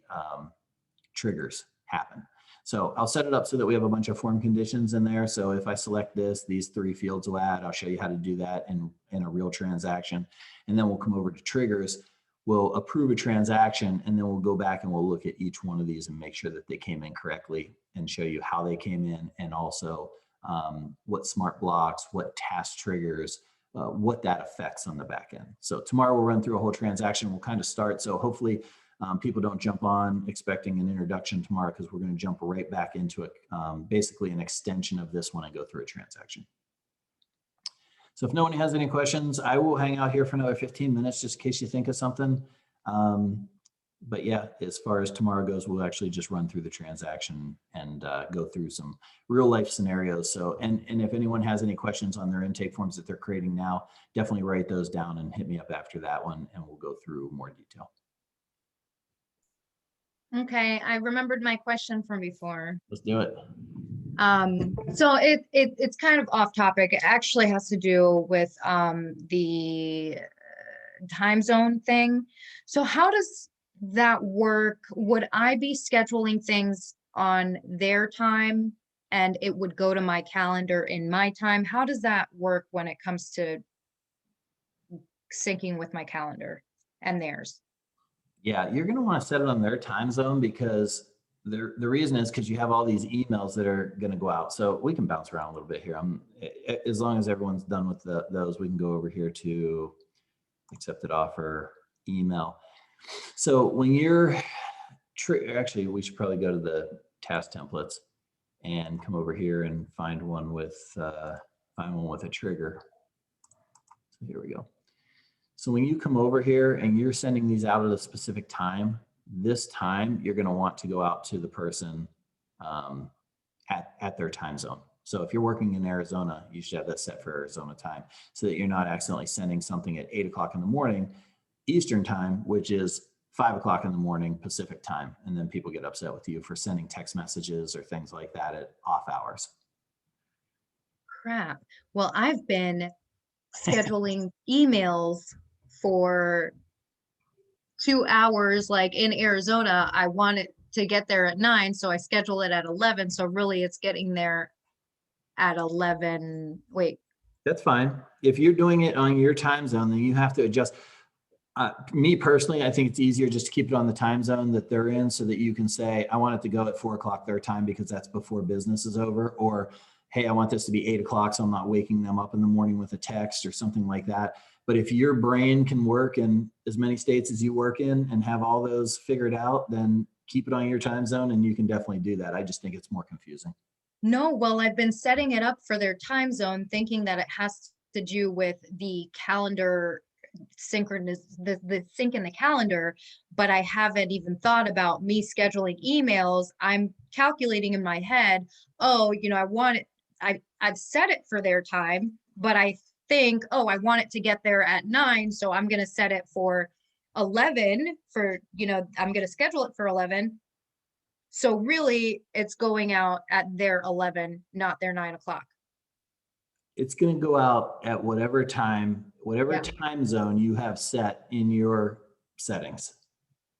triggers happen. So I'll set it up so that we have a bunch of form conditions in there. So if I select this, these 3 fields will add. I'll show you how to do that in a real transaction. And then we'll come over to triggers. We'll approve a transaction, and then we'll go back and we'll look at each one of these and make sure that they came in correctly and show you how they came in, and also what smart blocks, what task triggers, what that affects on the back end. So tomorrow we'll run through a whole transaction. We'll kind of start. So hopefully people don't jump on expecting an introduction tomorrow, because we're going to jump right back into it, basically an extension of this one, and go through a transaction. So if no one has any questions, I will hang out here for another 15 minutes just in case you think of something. But yeah, as far as tomorrow goes, we'll actually just run through the transaction and go through some real life scenarios. So, and if anyone has any questions on their intake forms that they're creating now, definitely write those down and hit me up after that one, and we'll go through more detail. Okay, I remembered my question from before. Let's do it. So it's kind of off topic. It actually has to do with the time zone thing. So how does that work? Would I be scheduling things on their time and it would go to my calendar in my time? How does that work when it comes to syncing with my calendar and theirs? Yeah, you're going to want to set it on their time zone, because the reason is because you have all these emails that are going to go out. So we can bounce around a little bit here. As long as everyone's done with those, we can go over here to accepted offer, email. So when you're, actually, we should probably go to the task templates and come over here and find one with a trigger. So here we go. So when you come over here and you're sending these out at a specific time, this time you're going to want to go out to the person at their time zone. So if you're working in Arizona, you should have that set for Arizona time, so that you're not accidentally sending something at 8 o'clock in the morning Eastern time, which is 5 o'clock in the morning Pacific time. And then people get upset with you for sending text messages or things like that at off hours. Crap. Well, I've been scheduling emails for 2 hours, like in Arizona. I want it to get there at 9, so I schedule it at 11. So really it's getting there at 11. Wait. That's fine. If you're doing it on your time zone, then you have to adjust. Me personally, I think it's easier just to keep it on the time zone that they're in, so that you can say, I want it to go at 4 o'clock their time because that's before business is over. Or, hey, I want this to be 8 o'clock, so I'm not waking them up in the morning with a text or something like that. But if your brain can work in as many states as you work in and have all those figured out, then keep it on your time zone, and you can definitely do that. I just think it's more confusing. No, well, I've been setting it up for their time zone, thinking that it has to do with the calendar synchronous, the sync in the calendar, but I haven't even thought about me scheduling emails. I'm calculating in my head, oh, I want it, I've set it for their time, but I think, oh, I want it to get there at 9, so I'm going to set it for 11 for, I'm going to schedule it for 11. So really it's going out at their 11, not their 9 o'clock. It's going to go out at whatever time, whatever time zone you have set in your settings.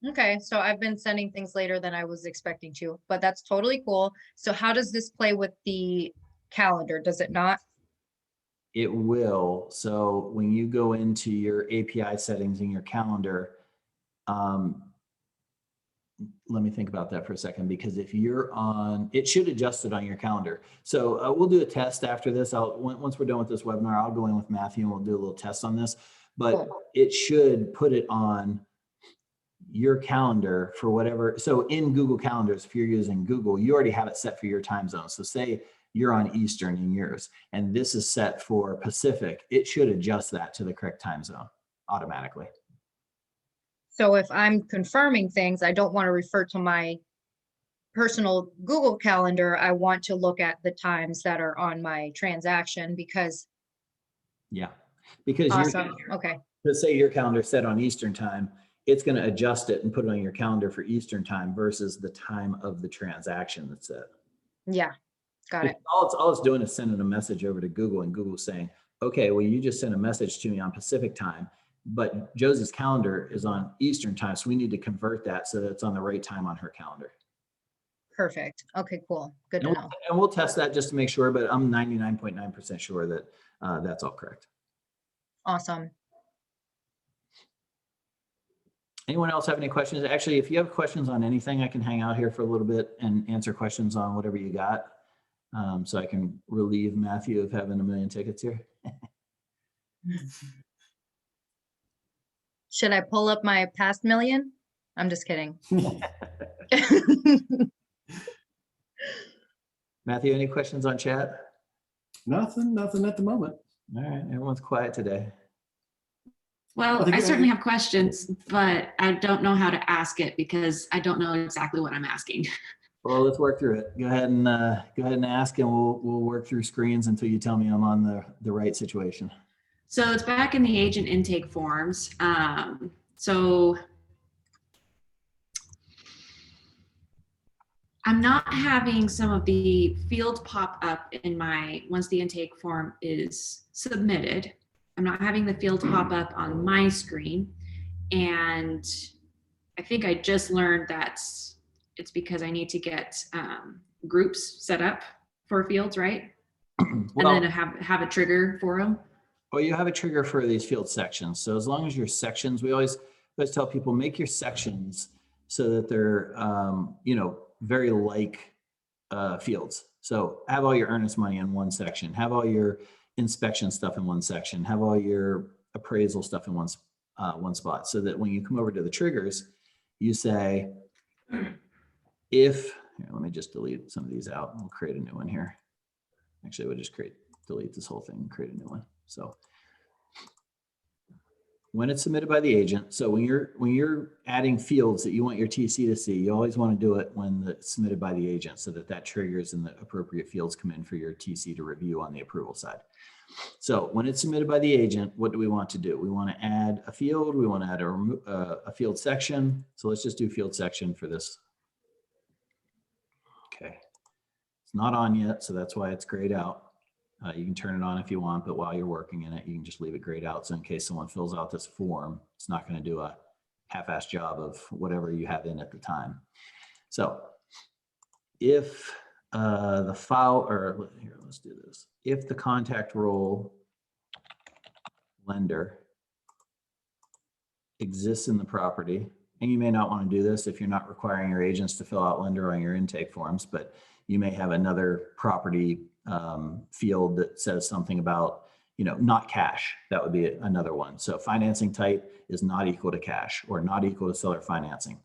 Okay, so I've been sending things later than I was expecting to, but that's totally cool. So how does this play with the calendar? Does it not? It will. So when you go into your API settings in your calendar, let me think about that for a second, because if you're on, it should adjust it on your calendar. So we'll do a test after this. Once we're done with this webinar, I'll go in with Matthew and we'll do a little test on this, but Cool. It should put it on your calendar for whatever. So in Google Calendars, if you're using Google, you already have it set for your time zone. So say you're on Eastern in yours, and this is set for Pacific, it should adjust that to the correct time zone automatically. So if I'm confirming things, I don't want to refer to my personal Google Calendar. I want to look at the times that are on my transaction because, Yeah, because awesome, okay, let's say your calendar set on Eastern time, it's going to adjust it and put it on your calendar for Eastern time versus the time of the transaction that's set. yeah, got it. All it's doing is sending a message over to Google, and Google's saying, okay, well, you just sent a message to me on Pacific time, but Josie's calendar is on Eastern time, so we need to convert that so that it's on the right time on her calendar. Perfect. Okay, cool. Good to know. And we'll test that just to make sure, but I'm 99.9% sure that that's all correct. Awesome. Anyone else have any questions? Actually, if you have questions on anything, I can hang out here for a little bit and answer questions on whatever you got. So I can relieve Matthew of having a million tickets here. Should I pull up my past million? I'm just kidding. Matthew, any questions on chat? Nothing at the moment. All right, everyone's quiet today. Well, I certainly have questions, but I don't know how to ask it because I don't know exactly what I'm asking. Well, let's work through it. Go ahead and ask, and we'll work through screens until you tell me I'm on the right situation. So it's back in the agent intake forms. So I'm not having some of the fields pop up in my, once the intake form is submitted, I'm not having the fields pop up on my screen. And I think I just learned that it's because I need to get groups set up for fields, right? Well, and then have a trigger for them. Well, you have a trigger for these field sections. So as long as your sections, we always tell people, make your sections so that they're, very like fields. So have all your earnest money in one section, have all your inspection stuff in one section, have all your appraisal stuff in one spot, so that when you come over to the triggers, you say, if, here, let me just delete some of these out. We'll create a new one here. Actually, we'll just delete this whole thing and create a new one. So when it's submitted by the agent, so when you're adding fields that you want your TC to see, you always want to do it when it's submitted by the agent, so that triggers and the appropriate fields come in for your TC to review on the approval side. So when it's submitted by the agent, what do we want to do? We want to add a field. We want to add a field section. So let's just do field section for this. Okay. It's not on yet, so that's why it's grayed out. You can turn it on if you want, but while you're working in it, you can just leave it grayed out. So in case someone fills out this form, it's not going to do a half-assed job of whatever you have in at the time. So if the file, or here, let's do this. If the contact role lender exists in the property, and you may not want to do this if you're not requiring your agents to fill out lender on your intake forms, but you may have another property field that says something about, not cash. That would be another one. So financing type is not equal to cash or not equal to seller financing.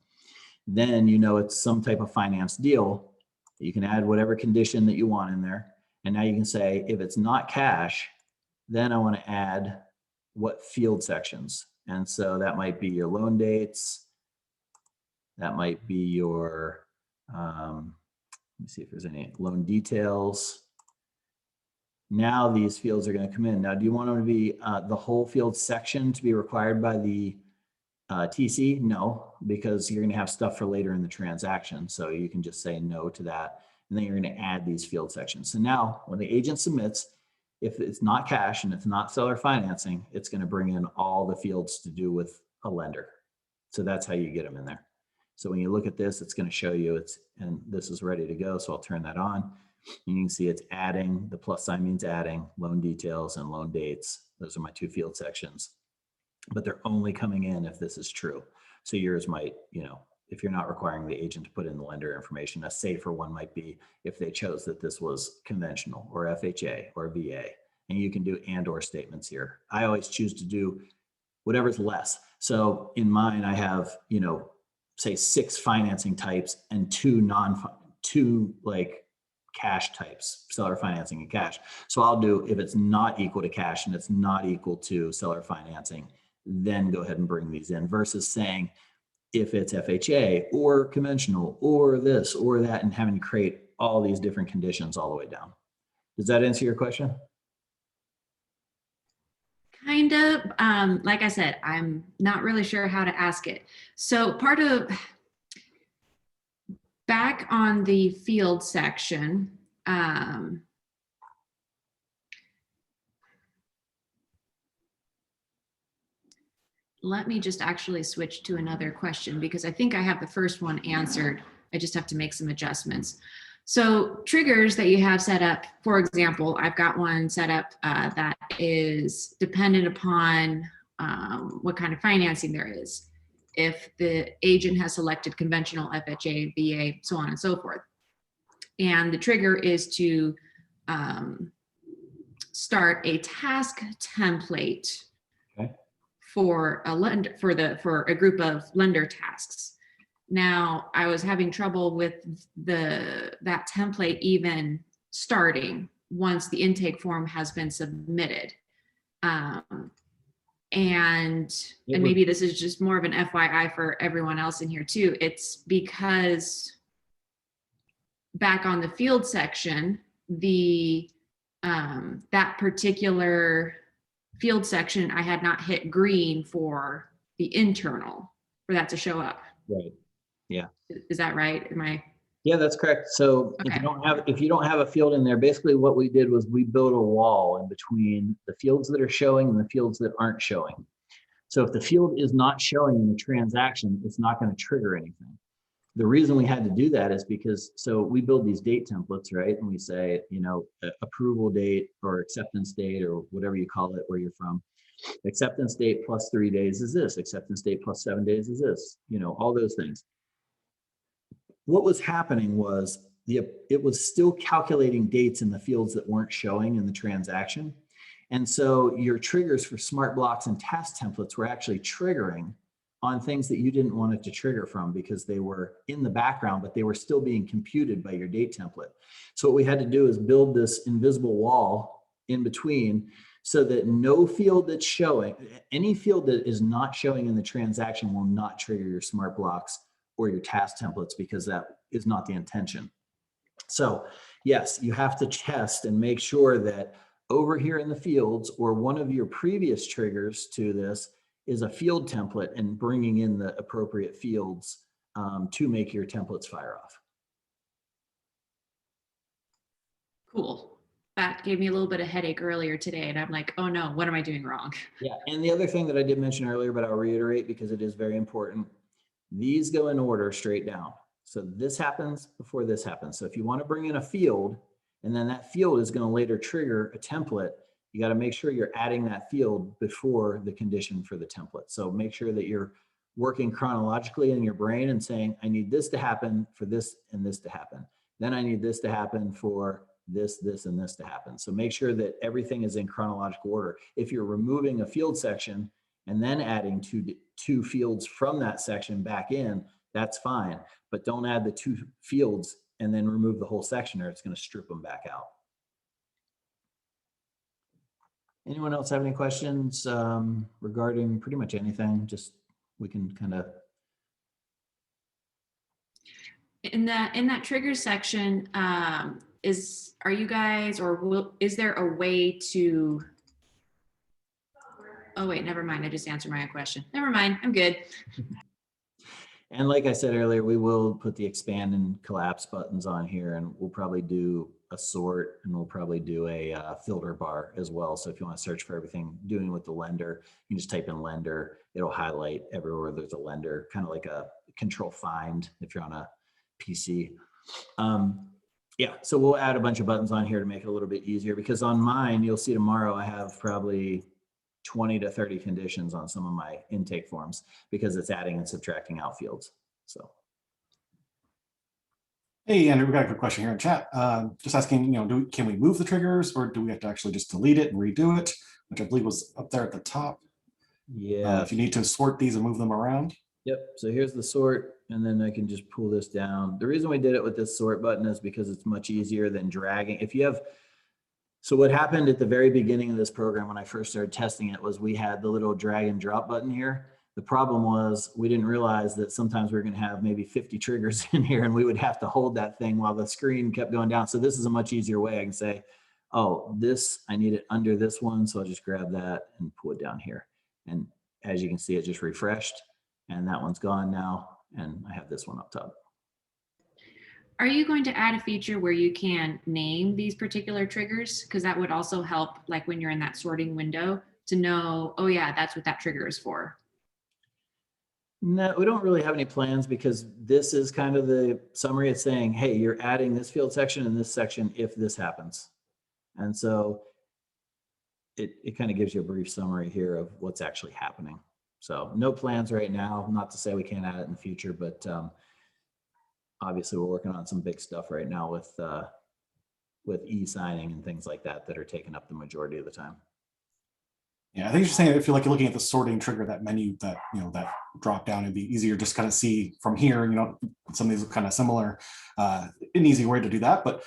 Then it's some type of finance deal. You can add whatever condition that you want in there. And now you can say, if it's not cash, then I want to add what field sections. And so that might be your loan dates. That might be your, let me see if there's any loan details. Now these fields are going to come in. Now, do you want them to be the whole field section to be required by the TC? No, because you're going to have stuff for later in the transaction. So you can just say no to that. And then you're going to add these field sections. So now when the agent submits, if it's not cash and it's not seller financing, it's going to bring in all the fields to do with a lender. So that's how you get them in there. So when you look at this, it's going to show you and this is ready to go. So I'll turn that on. You can see it's adding, the plus sign means adding loan details and loan dates. Those are my two field sections, but they're only coming in if this is true. So yours might, if you're not requiring the agent to put in the lender information, a safer one might be if they chose that this was conventional or FHA or VA, and you can do and/or statements here. I always choose to do whatever's less. So in mine, I have, say 6 financing types and two cash types, seller financing and cash. So I'll do, if it's not equal to cash and it's not equal to seller financing, then go ahead and bring these in, versus saying if it's FHA or conventional or this or that, and having to create all these different conditions all the way down. Does that answer your question? Kind of. Like I said, I'm not really sure how to ask it. So back on the field section, let me just actually switch to another question, because I think I have the first one answered. I just have to make some adjustments. So triggers that you have set up, for example, I've got one set up that is dependent upon what kind of financing there is. If the agent has selected conventional, FHA, VA, so on and so forth. And the trigger is to start a task template for a lender, for a group of lender tasks. Now, I was having trouble with that template even starting once the intake form has been submitted. And maybe this is just more of an FYI for everyone else in here too. It's because back on the field section, that particular field section, I had not hit green for the internal for that to show up. Right. Yeah. Is that right? Am I? Yeah, that's correct. So Okay. if you don't have a field in there, basically what we did was we built a wall in between the fields that are showing and the fields that aren't showing. So if the field is not showing in the transaction, it's not going to trigger anything. The reason we had to do that is because, so we build these date templates, right? And we say, approval date or acceptance date or whatever you call it, where you're from. Acceptance date plus 3 days is this. Acceptance date plus 7 days is this. All those things. What was happening was it was still calculating dates in the fields that weren't showing in the transaction. And so your triggers for smart blocks and task templates were actually triggering on things that you didn't want it to trigger from because they were in the background, but they were still being computed by your date template. So what we had to do is build this invisible wall in between so that no field that's showing, any field that is not showing in the transaction will not trigger your smart blocks or your task templates, because that is not the intention. So yes, you have to test and make sure that over here in the fields, or one of your previous triggers to this is a field template, and bringing in the appropriate fields to make your templates fire off. Cool. That gave me a little bit of headache earlier today, and I'm like, oh no, what am I doing wrong? Yeah, and the other thing that I did mention earlier, but I'll reiterate because it is very important, these go in order straight down. So this happens before this happens. So if you want to bring in a field, and then that field is going to later trigger a template, you got to make sure you're adding that field before the condition for the template. So make sure that you're working chronologically in your brain and saying, I need this to happen for this and this to happen. Then I need this to happen for this, this, and this to happen. So make sure that everything is in chronological order. If you're removing a field section and then adding two fields from that section back in, that's fine. But don't add the 2 fields and then remove the whole section, or it's going to strip them back out. Anyone else have any questions regarding pretty much anything? Just we can kind of. In that trigger section, are you guys, or is there a way to? Oh wait, never mind. I just answered my own question. Never mind. I'm good. And like I said earlier, we will put the expand and collapse buttons on here, and we'll probably do a sort, and we'll probably do a filter bar as well. So if you want to search for everything doing with the lender, you can just type in lender. It'll highlight everywhere there's a lender, kind of like a control find if you're on a PC. Yeah, so we'll add a bunch of buttons on here to make it a little bit easier, because on mine, you'll see tomorrow, I have probably 20 to 30 conditions on some of my intake forms because it's adding and subtracting out fields. So. Hey, Andrew, we got a good question here in chat. Just asking, can we move the triggers, or do we have to actually just delete it and redo it, which I believe was up there at the top? Yeah. If you need to sort these and move them around. Yep. So here's the sort. and then I can just pull this down. The reason we did it with this sort button is because it's much easier than dragging. If you have, so what happened at the very beginning of this program when I first started testing it was we had the little drag and drop button here. The problem was we didn't realize that sometimes we were going to have maybe 50 triggers in here and we would have to hold that thing while the screen kept going down. So this is a much easier way. I can say, oh, this, I need it under this one. So I'll just grab that and pull it down here. And as you can see, it just refreshed and that one's gone now. And I have this one up top. Are you going to add a feature where you can name these particular triggers? Because that would also help, like when you're in that sorting window, to know, oh yeah, that's what that trigger is for. No, we don't really have any plans because this is kind of the summary. It's saying, hey, you're adding this field section and this section if this happens. And so it kind of gives you a brief summary here of what's actually happening. So no plans right now, not to say we can't add it in the future, but obviously we're working on some big stuff right now with e-signing and things like that that are taking up the majority of the time. Yeah, I think you're saying if you're looking at the sorting trigger, that menu, that that drop down, it'd be easier just kind of see from here. Some of these are kind of similar. An easy way to do that, but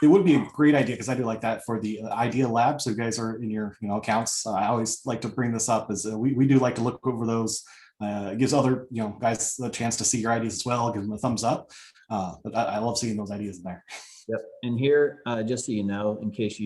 it would be a great idea because I do like that for the idea lab. So you guys are in your accounts. I always like to bring this up as we do like to look over those. It gives other guys the chance to see your ideas as well. Give them a thumbs up. But I love seeing those ideas in there. Yep. And here, just so you know, in case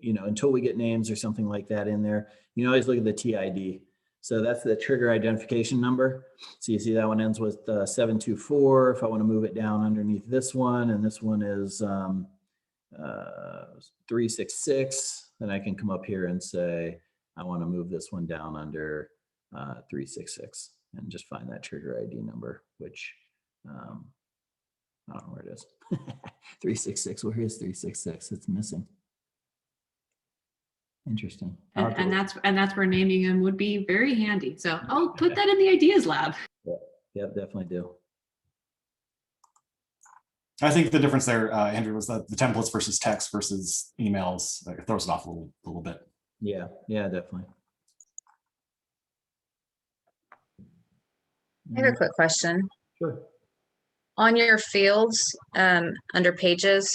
until we get names or something like that in there, always look at the TID. So that's the trigger identification number. So you see that one ends with 724. If I want to move it down underneath this one, and this one is 366, then I can come up here and say, I want to move this one down under 366 and just find that trigger ID number, which I don't know where it is. 366, where is 366? It's missing. Interesting. And that's where naming them would be very handy. So I'll put that in the ideas lab. Yeah, definitely do. I think the difference there, Andrew, was that the templates versus text versus emails throws it off a little bit. Yeah, definitely. I have a quick question. Sure. On your fields, under pages,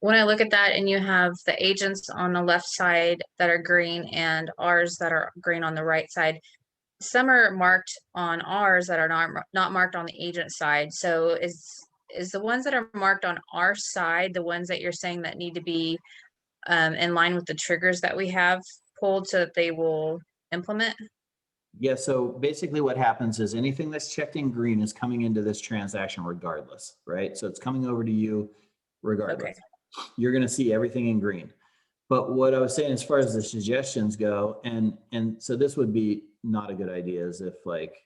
when I look at that and you have the agents on the left side that are green and ours that are green on the right side, some are marked on ours that are not marked on the agent side. So is the ones that are marked on our side the ones that you're saying that need to be in line with the triggers that we have pulled so that they will implement? Yeah, so basically what happens is anything that's checked in green is coming into this transaction regardless, right? So it's coming over to you regardless. Okay. You're going to see everything in green. But what I was saying as far as the suggestions go, and so this would be not a good idea, is if, like,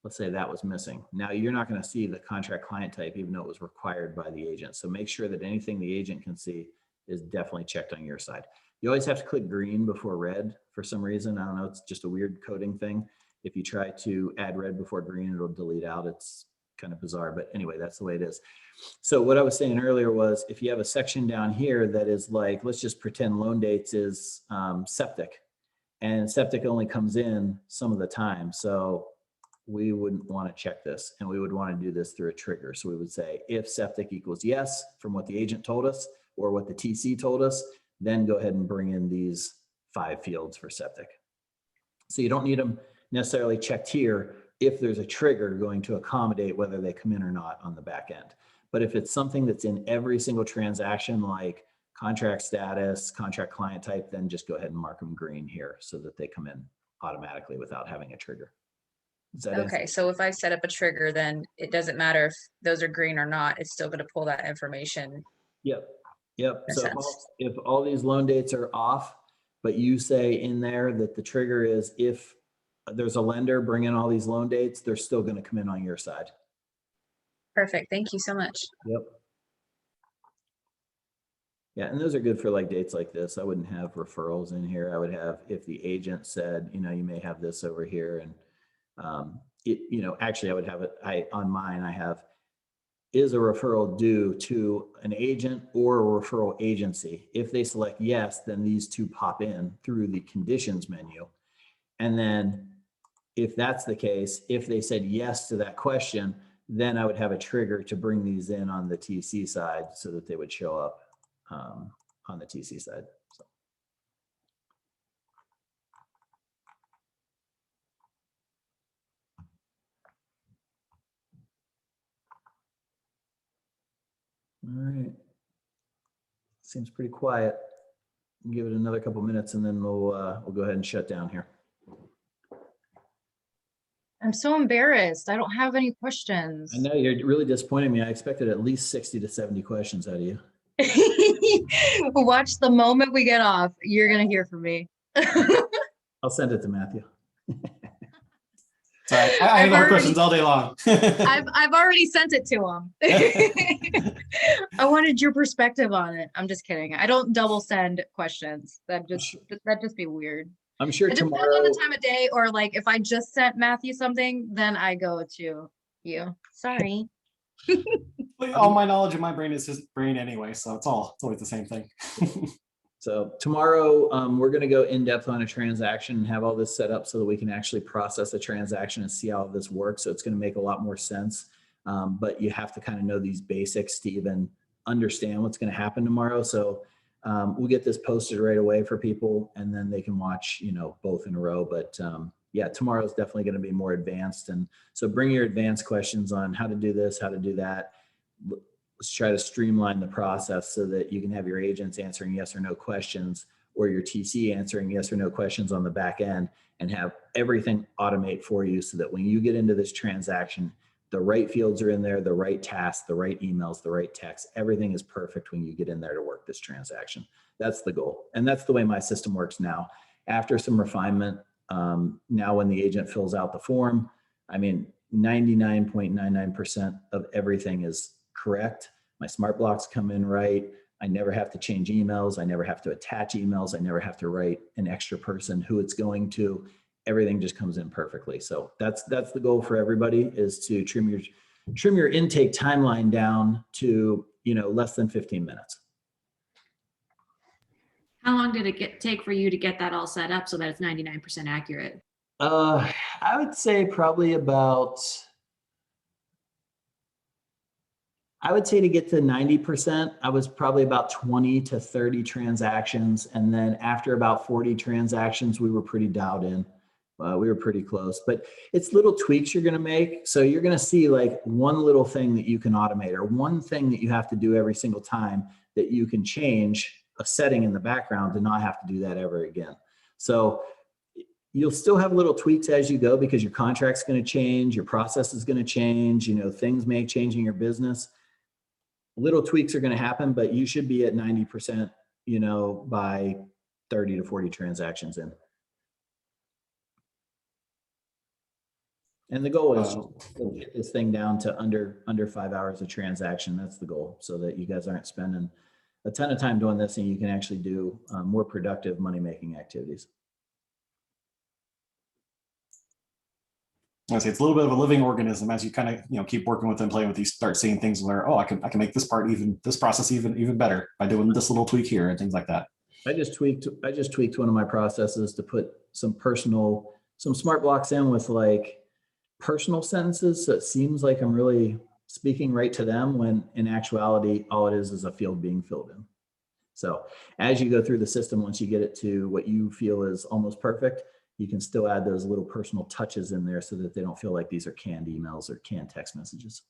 let's say that was missing. Now you're not going to see the contract client type even though it was required by the agent. So make sure that anything the agent can see is definitely checked on your side. You always have to click green before red for some reason. I don't know, it's just a weird coding thing. If you try to add red before green, it'll delete out. It's kind of bizarre, but anyway, that's the way it is. So what I was saying earlier was if you have a section down here that is like, let's just pretend loan dates is septic, and septic only comes in some of the time. So we wouldn't want to check this, and we would want to do this through a trigger. So we would say if septic equals yes from what the agent told us or what the TC told us, then go ahead and bring in these 5 fields for septic. So you don't need them necessarily checked here if there's a trigger going to accommodate whether they come in or not on the back end. But if it's something that's in every single transaction, like contract status, contract client type, then just go ahead and mark them green here so that they come in automatically without having a trigger. Okay, so if I set up a trigger, then it doesn't matter if those are green or not, it's still going to pull that information. Yep. So if all these loan dates are off, but you say in there that the trigger is if there's a lender bring in all these loan dates, they're still going to come in on your side. Perfect. Thank you so much. Yep. Yeah, and those are good for like dates like this. I wouldn't have referrals in here. I would have, if the agent said, you may have this over here, and actually I would have it. On mine, I have, is a referral due to an agent or a referral agency? If they select yes, then these two pop in through the conditions menu. And then if that's the case, if they said yes to that question, then I would have a trigger to bring these in on the TC side so that they would show up on the TC side. So. All right. Seems pretty quiet. Give it another couple minutes and then we'll go ahead and shut down here. I'm so embarrassed. I don't have any questions. I know you're really disappointing me. I expected at least 60 to 70 questions out of you. Watch the moment we get off. You're going to hear from me. I'll send it to Matthew. Sorry, I have more questions all day long. I've already sent it to him. I wanted your perspective on it. I'm just kidding. I don't double send questions. That'd just be weird. I'm sure it tomorrow. Depends on the time of day, or like if I just sent Matthew something, then I go to you. Sorry. All my knowledge in my brain is his brain anyway, so it's always the same thing. So tomorrow we're going to go in depth on a transaction and have all this set up so that we can actually process a transaction and see how this works. So it's going to make a lot more sense. But you have to kind of know these basics to even understand what's going to happen tomorrow. So we'll get this posted right away for people, and then they can watch, both in a row. But yeah, tomorrow is definitely going to be more advanced. And so bring your advanced questions on how to do this, how to do that. Let's try to streamline the process so that you can have your agents answering yes or no questions, or your TC answering yes or no questions on the back end, and have everything automate for you so that when you get into this transaction, the right fields are in there, the right tasks, the right emails, the right text, everything is perfect when you get in there to work this transaction. That's the goal. And that's the way my system works now. After some refinement, now when the agent fills out the form, 99.99% of everything is correct. My smart blocks come in right. I never have to change emails. I never have to attach emails. I never have to write an extra person who it's going to. Everything just comes in perfectly. So that's the goal for everybody, is to trim your intake timeline down to less than 15 minutes. How long did it take for you to get that all set up so that it's 99% accurate? I would say probably about. I would say to get to 90%, I was probably about 20 to 30 transactions. And then after about 40 transactions, we were pretty dialed in. We were pretty close, but it's little tweaks you're going to make. So you're going to see like one little thing that you can automate, or one thing that you have to do every single time that you can change a setting in the background to not have to do that ever again. So you'll still have little tweaks as you go, because your contract's going to change, your process is going to change, things may change in your business. Little tweaks are going to happen, but you should be at 90%, by 30 to 40 transactions in. And the goal is to get this thing down to under 5 hours a transaction. That's the goal, so that you guys aren't spending a ton of time doing this, and you can actually do more productive money-making activities. I say it's a little bit of a living organism. As you kind of keep working with and playing with, you start seeing things where, I can make this process even better by doing this little tweak here and things like that. I just tweaked one of my processes to put some smart blocks in with like personal sentences, so it seems like I'm really speaking right to them, when in actuality all it is a field being filled in. So as you go through the system, once you get it to what you feel is almost perfect, you can still add those little personal touches in there so that they don't feel like these are canned emails or canned text messages.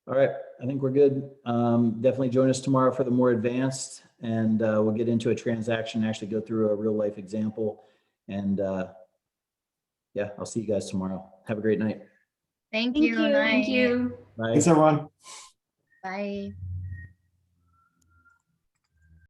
All right, I think we're good. Definitely join us tomorrow for the more advanced, and we'll get into a transaction, actually go through a real life example. And yeah, I'll see you guys tomorrow. Have a great night. Thank you. Night. Thank you. Bye. Thanks, everyone. Bye.